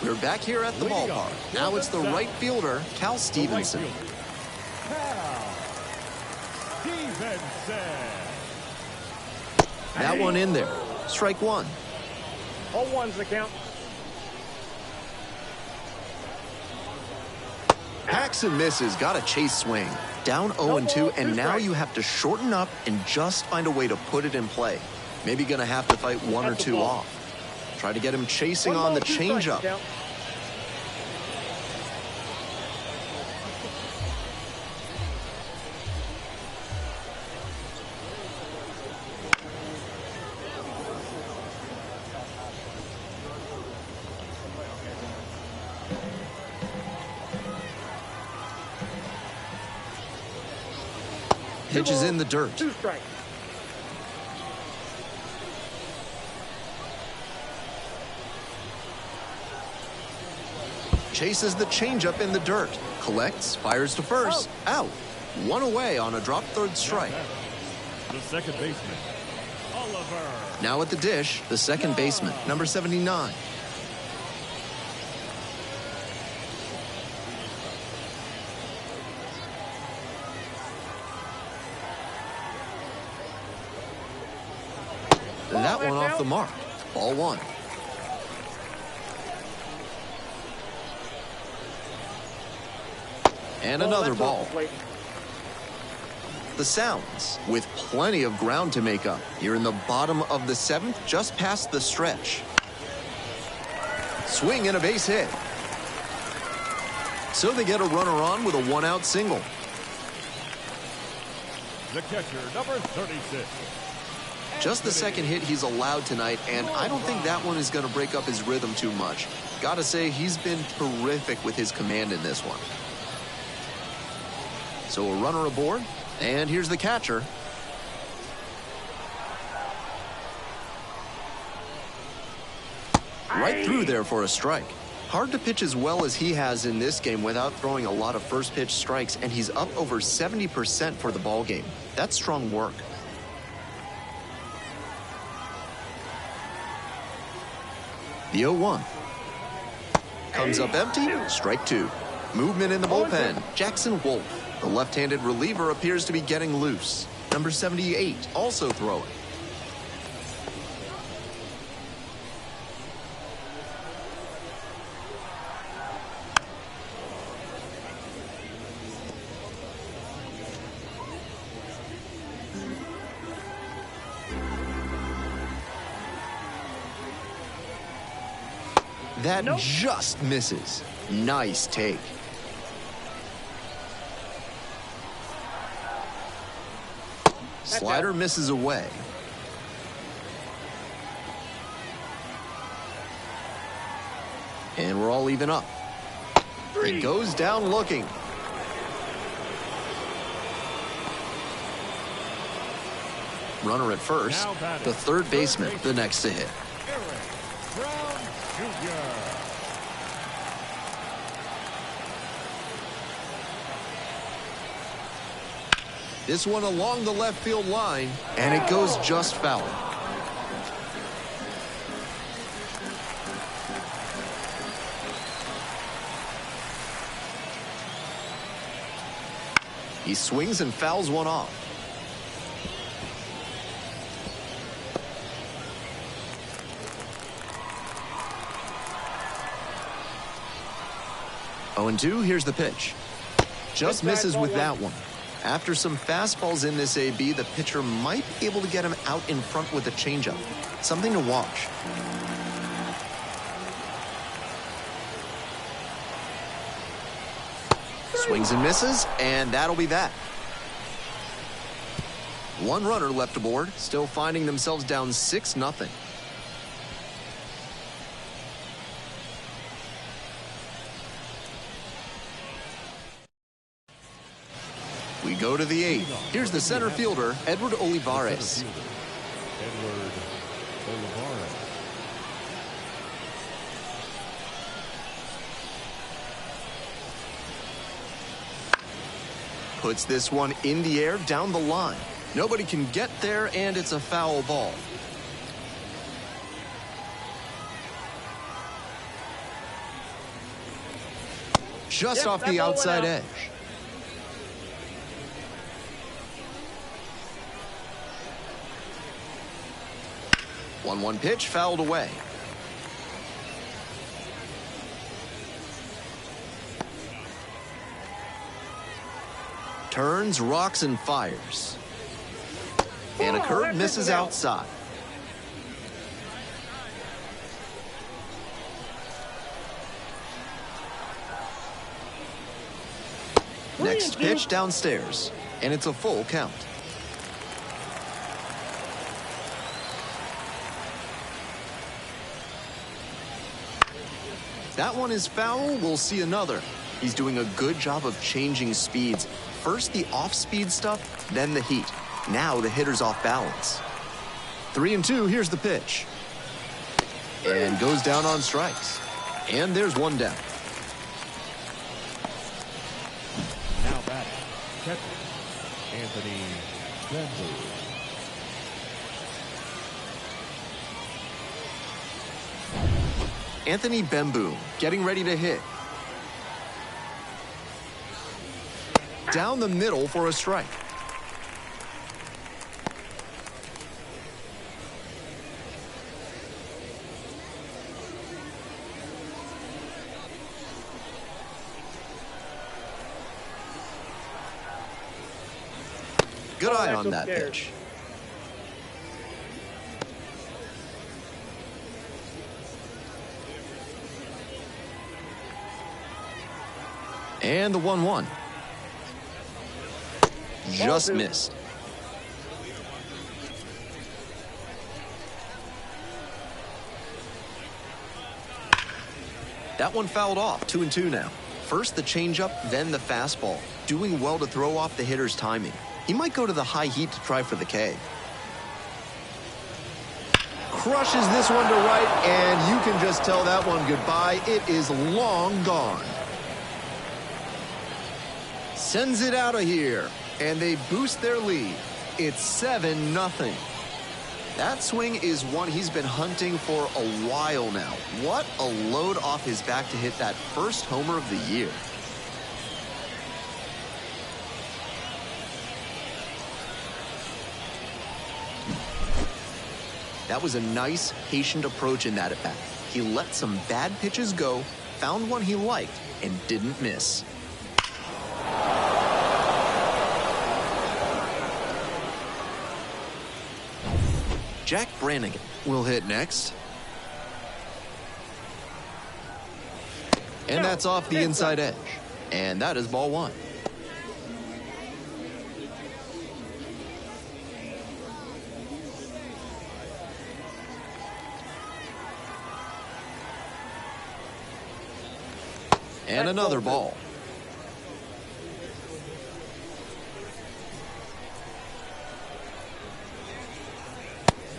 We're back here at the ballpark. Now it's the right fielder, Cal Stevenson. That one in there. Strike 1. 0-1's the count. Hacks and misses. Got a chase swing. Down 0-2, and now you have to shorten up and just find a way to put it in play. Maybe going to have to fight 1 or 2 off. Try to get him chasing on the changeup. Pitch is in the dirt. 2 strikes. Chases the changeup in the dirt. Collects, fires to first. Out. 1 away on a drop third strike. The second baseman, Oliver. Now at the dish, the second baseman, number 79. That one off the mark. Ball 1. And another ball. The Sounds with plenty of ground to make up. Here in the bottom of the 7th, just past the stretch. Swing and a base hit. So they get a runner on with a 1-out single. The catcher, number 36. Just the second hit he's allowed tonight, and I don't think that one is going to break up his rhythm too much. Gotta say, he's been terrific with his command in this one. So a runner aboard, and here's the catcher. Right through there for a strike. Hard to pitch as well as he has in this game without throwing a lot of first pitch strikes, and he's up over 70% for the ball game. That's strong work. The 0-1. Comes up empty, strike 2. Movement in the bullpen, Jackson Wolf. The left-handed reliever appears to be getting loose. Number 78, also throwing. That just misses. Nice take. Slider misses away. And we're all even up. He goes down looking. Runner at first. The third baseman, the next to hit. Brown Jr. This one along the left field line, and it goes just foul. He swings and fouls one off. Oh, and 2, here's the pitch. Just misses with that one. After some fastballs in this AB, the pitcher might be able to get him out in front with a changeup. Something to watch. Swings and misses, and that'll be that. One runner left aboard, still finding themselves down 6-0. We go to the 8th. Here's the center fielder, Edward Olivares. Edward Olivares. Puts this one in the air down the line. Nobody can get there, and it's a foul ball. Just off the outside edge. One pitch fouled away. Turns, rocks, and fires. And a curve misses outside. Next pitch downstairs, and it's a full count. That one is foul. We'll see another. He's doing a good job of changing speeds. First the off-speed stuff, then the heat. Now the hitter's off balance. 3-2, here's the pitch. And goes down on strikes. And there's one down. Now batting, catcher, Anthony Bembu. Anthony Bembu getting ready to hit. Down the middle for a strike. Good eye on that pitch. And the 1-1. Just missed. That one fouled off. 2-2 now. First the changeup, then the fastball. Doing well to throw off the hitter's timing. He might go to the high heat to try for the K. Crushes this one to right, and you can just tell that one goodbye. It is long gone. Sends it out of here, and they boost their lead. It's 7-0. That swing is one he's been hunting for a while now. What a load off his back to hit that first homer of the year. That was a nice, patient approach in that at-bat. He let some bad pitches go, found one he liked, and didn't miss. Jack Brannigan will hit next. And that's off the inside edge. And that is ball one. And another ball.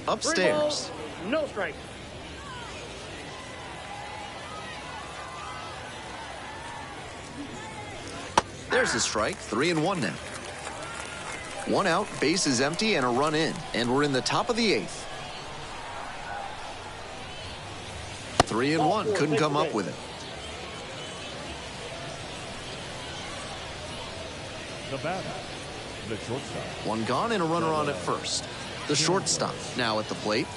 Upstairs. 3 balls, no strikes. There's a strike, 3-1 now. 1 out, base is empty, and a run in. And we're in the top of the 8th. 3-1, couldn't come up with it. The batter, the shortstop. 1 gone and a runner on at first. The shortstop now at the plate.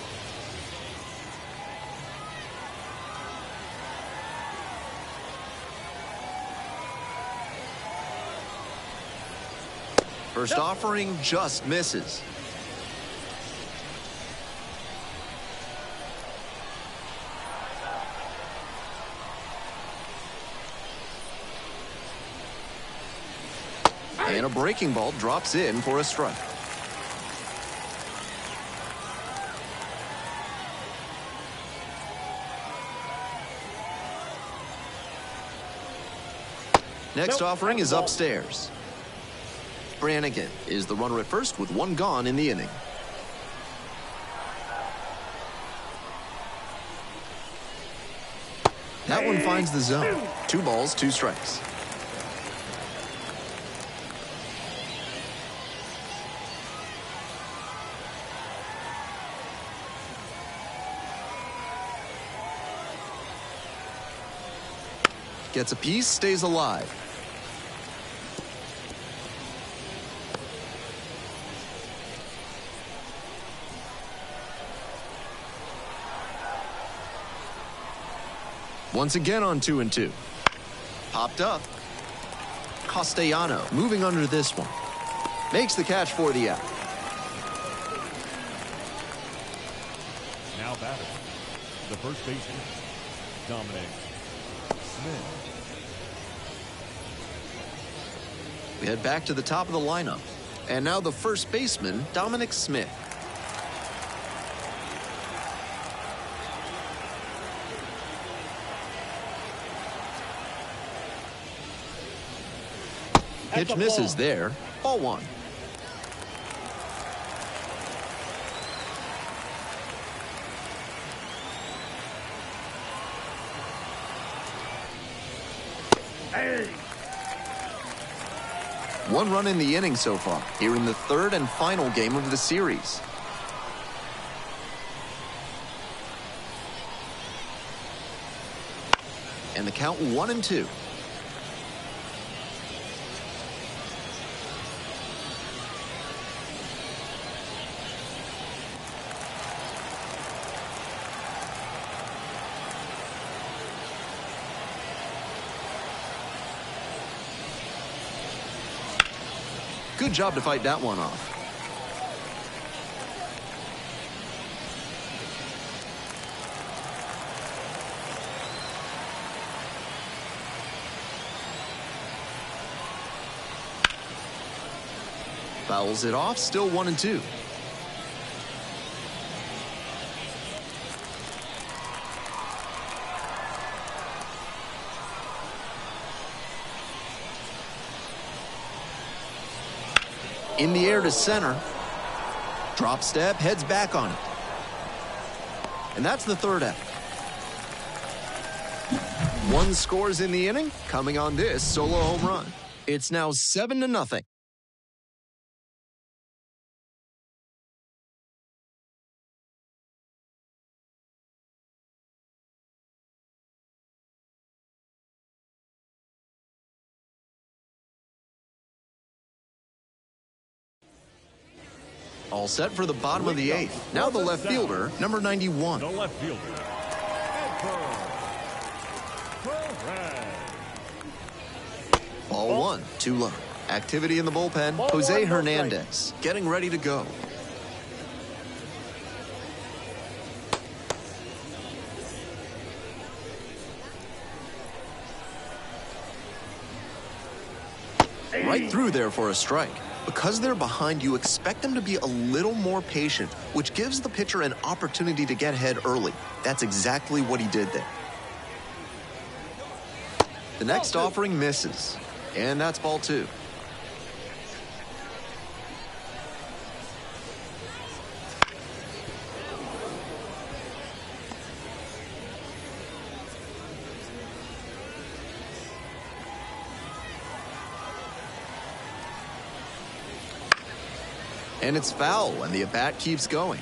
First offering just misses. And a breaking ball drops in for a strike. Next offering is upstairs. Brannigan is the runner at first with 1 gone in the inning. That one finds the zone. 2 balls, 2 strikes. Gets a piece, stays alive. Once again on 2-2. Popped up. Castellano moving under this one. Makes the catch for the out. Now batter, the first baseman, Dominic Smith. We head back to the top of the lineup. And now the first baseman, Dominic Smith. Pitch misses there. Ball 1. Hey. 1 run in the inning so far, here in the 3rd and final game of the series. And the count 1-2. Good job to fight that one off. Fouls it off, still 1-2. In the air to center. Drop step, heads back on it. And that's the 3rd out. 1 scores in the inning, coming on this solo home run. It's now 7-0. All set for the bottom of the 8th. Now the left fielder, number 91. The left fielder, Ball 1, too low. Activity in the bullpen. Jose Hernandez getting ready to go. Right through there for a strike. Because they're behind, you expect them to be a little more patient, which gives the pitcher an opportunity to get ahead early. That's exactly what he did there. The next offering misses. And that's ball 2. And it's foul, and the at-bat keeps going.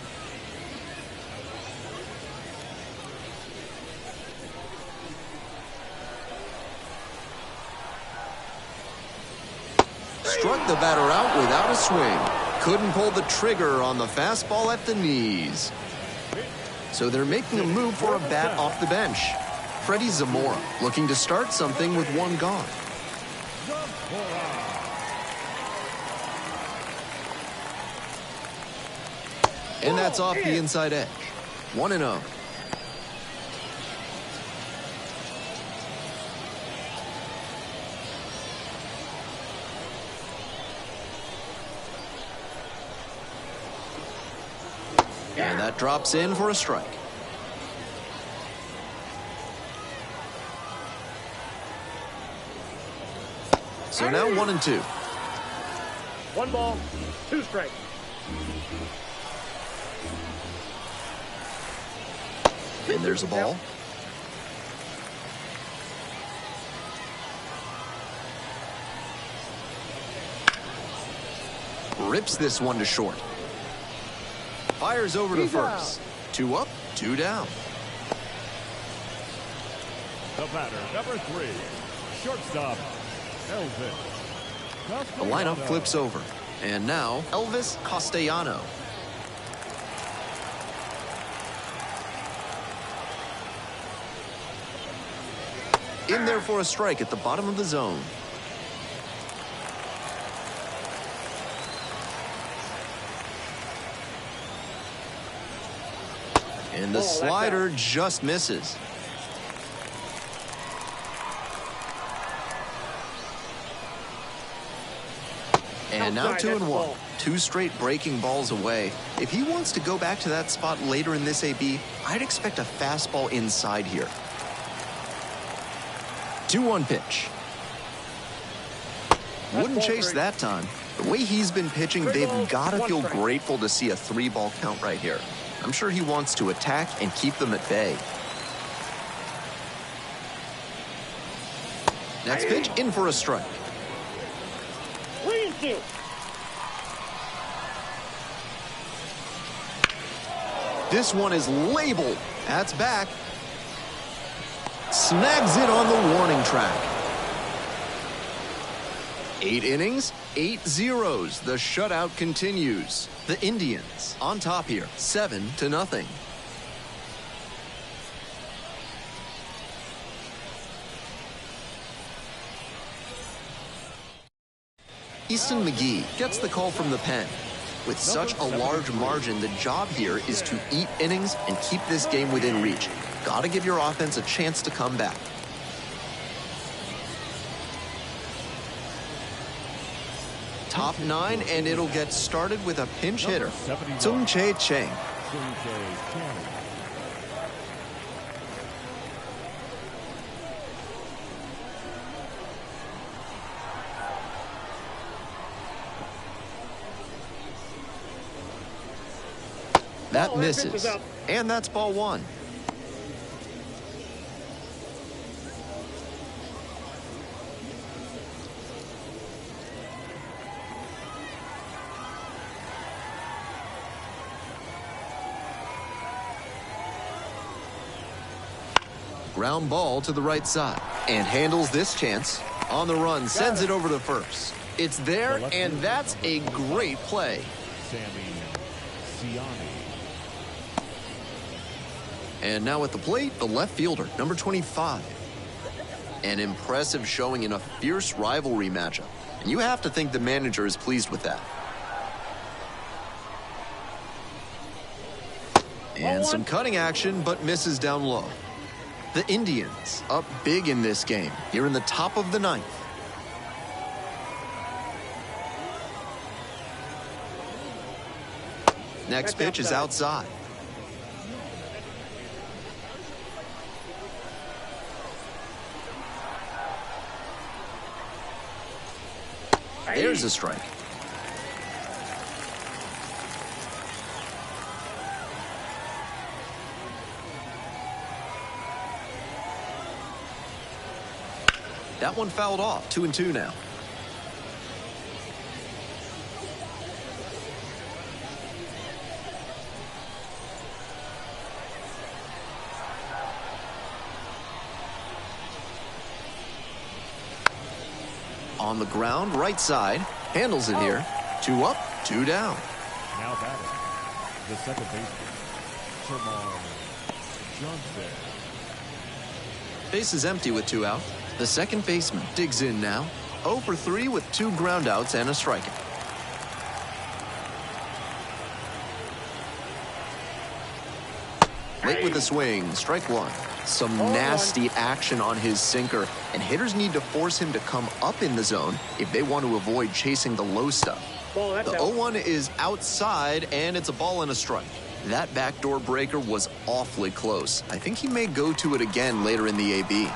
Struck the batter out without a swing. Couldn't pull the trigger on the fastball at the knees. So they're making a move for a bat off the bench. Freddie Zamora looking to start something with one gone. And that's off the inside edge. 1-0. And that drops in for a strike. So now 1-2. 1 ball, 2 strikes. And there's a ball. Rips this one to short. Fires over to first. 2 up, 2 down. The batter, number 3, shortstop, Elvis. The lineup flips over. And now, Elvis Castellano. In there for a strike at the bottom of the zone. And the slider just misses. And now 2-1. 2 straight breaking balls away. If he wants to go back to that spot later in this AB, I'd expect a fastball inside here. 2-1 pitch. Wouldn't chase that time. The way he's been pitching, they've got to feel grateful to see a 3-ball count right here. I'm sure he wants to attack and keep them at bay. Next pitch, in for a strike. 3-2. This one is labeled. That's back. Snags it on the warning track. 8 innings, 8 zeros. The shutout continues. The Indians on top here, 7-0. Easton McGee gets the call from the pen. With such a large margin, the job here is to eat innings and keep this game within reach. Gotta give your offense a chance to come back. Top 9, and it'll get started with a pinch hitter, Tsung-Che Chang. That misses, and that's ball 1. Ground ball to the right side, and handles this chance. On the run, sends it over to first. It's there, and that's a great play. And now at the plate, the left fielder, number 25. An impressive showing in a fierce rivalry matchup. And you have to think the manager is pleased with that. And some cutting action, but misses down low. The Indians up big in this game, here in the top of the 9th. Next pitch is outside. There's a strike. That one fouled off. 2-2 now. On the ground, right side. Handles it here. 2 up, 2 down. Now batting, the second baseman, Johnson. Base is empty with 2 out. The second baseman digs in now. 0 for 3 with 2 groundouts and a strikeout. Late with the swing, strike 1. Some nasty action on his sinker, and hitters need to force him to come up in the zone if they want to avoid chasing the low stuff. The 0-1 is outside, and it's a ball and a strike. That backdoor breaker was awfully close. I think he may go to it again later in the AB.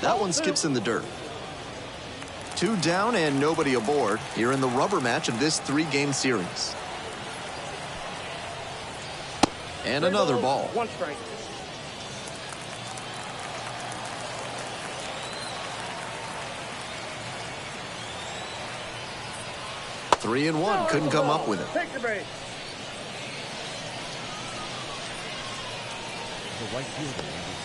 That one skips in the dirt. 2 down and nobody aboard here in the rubber match of this 3-game series. And another ball. 1 strike. Three and one, couldn't come up with it. Take the base. The right fielder, number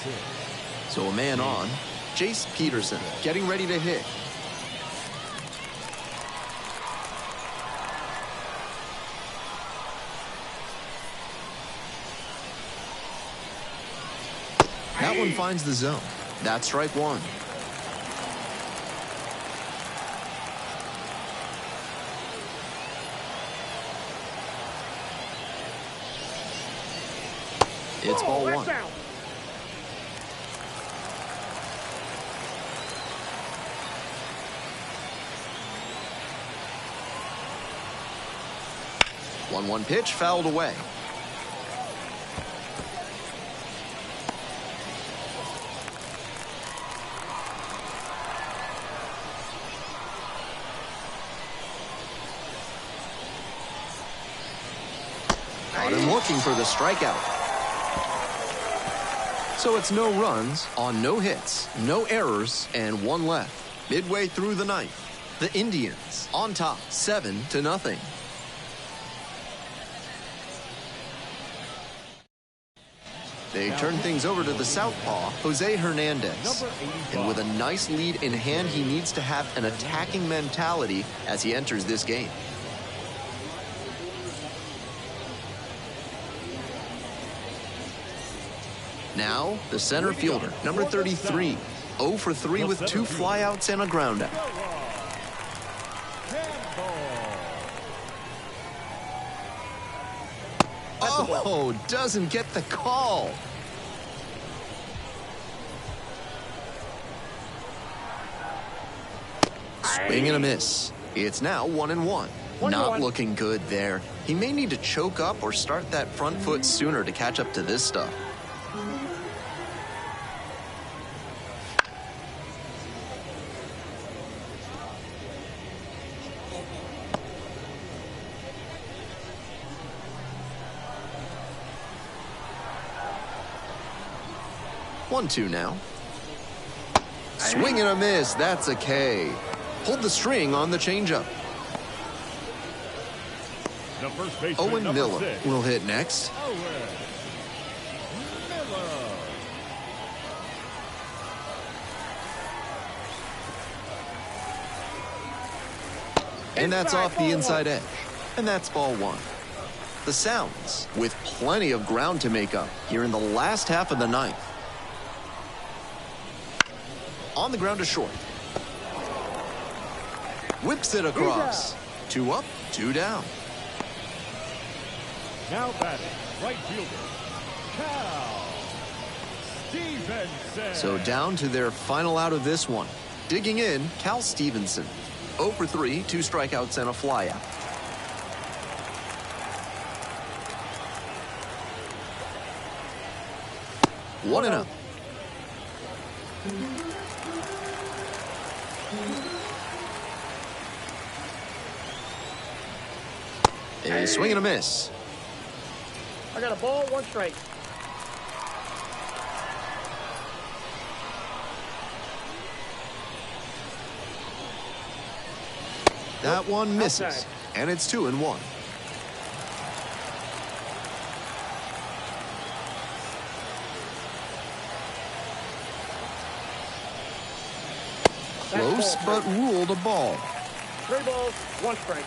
6. So a man on. Jace Peterson getting ready to hit. That one finds the zone. That's strike 1. It's ball 1. Out. One pitch fouled away. Got him looking for the strikeout. So it's no runs on no hits, no errors, and 1 left. Midway through the 9th, the Indians on top 7-0. They turn things over to the southpaw, Jose Hernandez. And with a nice lead in hand, he needs to have an attacking mentality as he enters this game. Now, the center fielder, number 33. 0 for 3 with 2 flyouts and a groundout. Oh, doesn't get the call. Swing and a miss. It's now 1-1. Not looking good there. He may need to choke up or start that front foot sooner to catch up to this stuff. One-two now. Swing and a miss. That's a K. Pulled the string on the changeup. Owen Miller will hit next. And that's off the inside edge. And that's ball 1. The Sounds with plenty of ground to make up here in the last half of the 9th. On the ground to short. Whips it across. 2 up, 2 down. Now batting, right fielder, Cal Stevenson. So down to their final out of this one. Digging in, Cal Stevenson. 0 for 3, 2 strikeouts and a flyout. 1-0. A swing and a miss. I got a ball, 1 strike. That one misses, Outside. and it's 2-1. Close, but ruled a ball. 3 balls, 1 strike.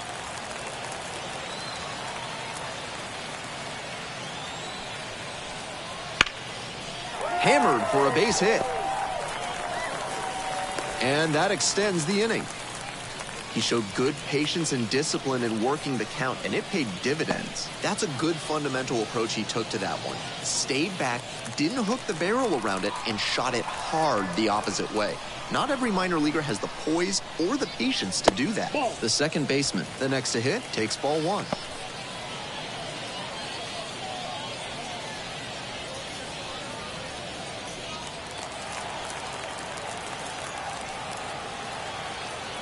Hammered for a base hit. And that extends the inning. He showed good patience and discipline in working the count, and it paid dividends. That's a good fundamental approach he took to that one. Stayed back, didn't hook the barrel around it, and shot it hard the opposite way. Not every minor leaguer has the poise or the patience to do that. Ball. The second baseman, the next to hit, takes ball 1.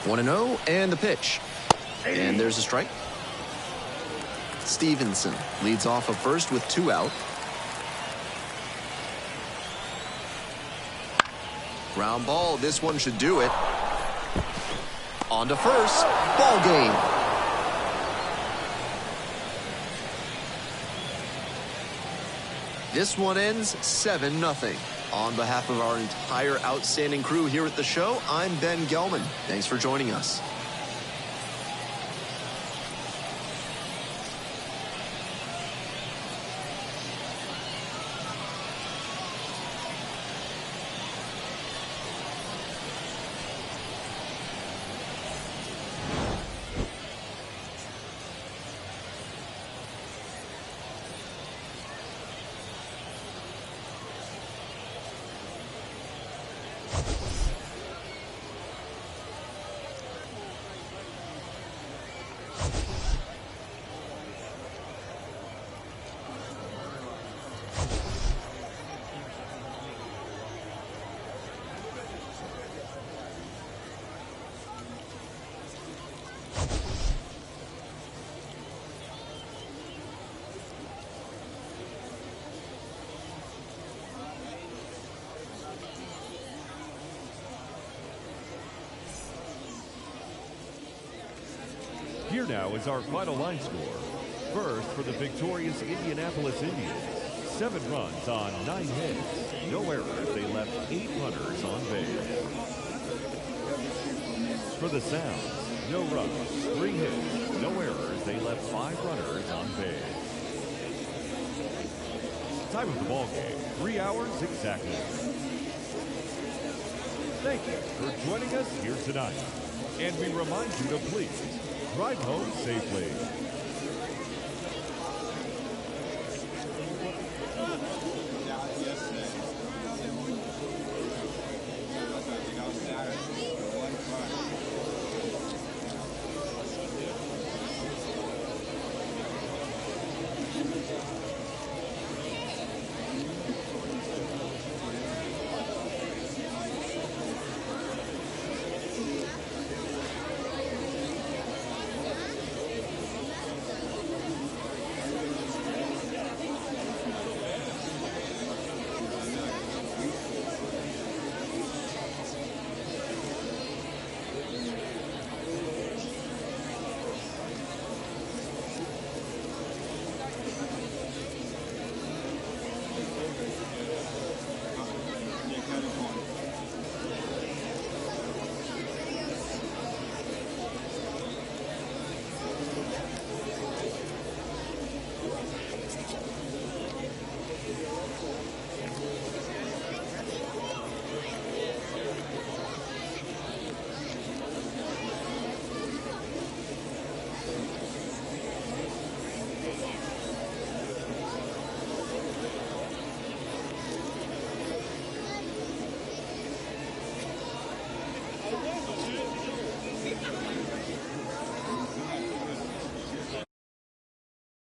One and 0, and the pitch. And there's a strike. Stevenson leads off of first with 2 out. Ground ball, this one should do it. On to first, ball game. This one ends 7-0. On behalf of our entire outstanding crew here at the show, I'm Ben Gelman. Thanks for joining us. Here now is our final line score. First, for the victorious Indianapolis Indians, 7 runs on 9 hits. No errors. They left 8 runners on base. For the Sounds, no runs, 3 hits. No errors. They left 5 runners on base. Time of the ball game, 3 hours exactly. Thank you for joining us here tonight. And we remind you to please drive home safely.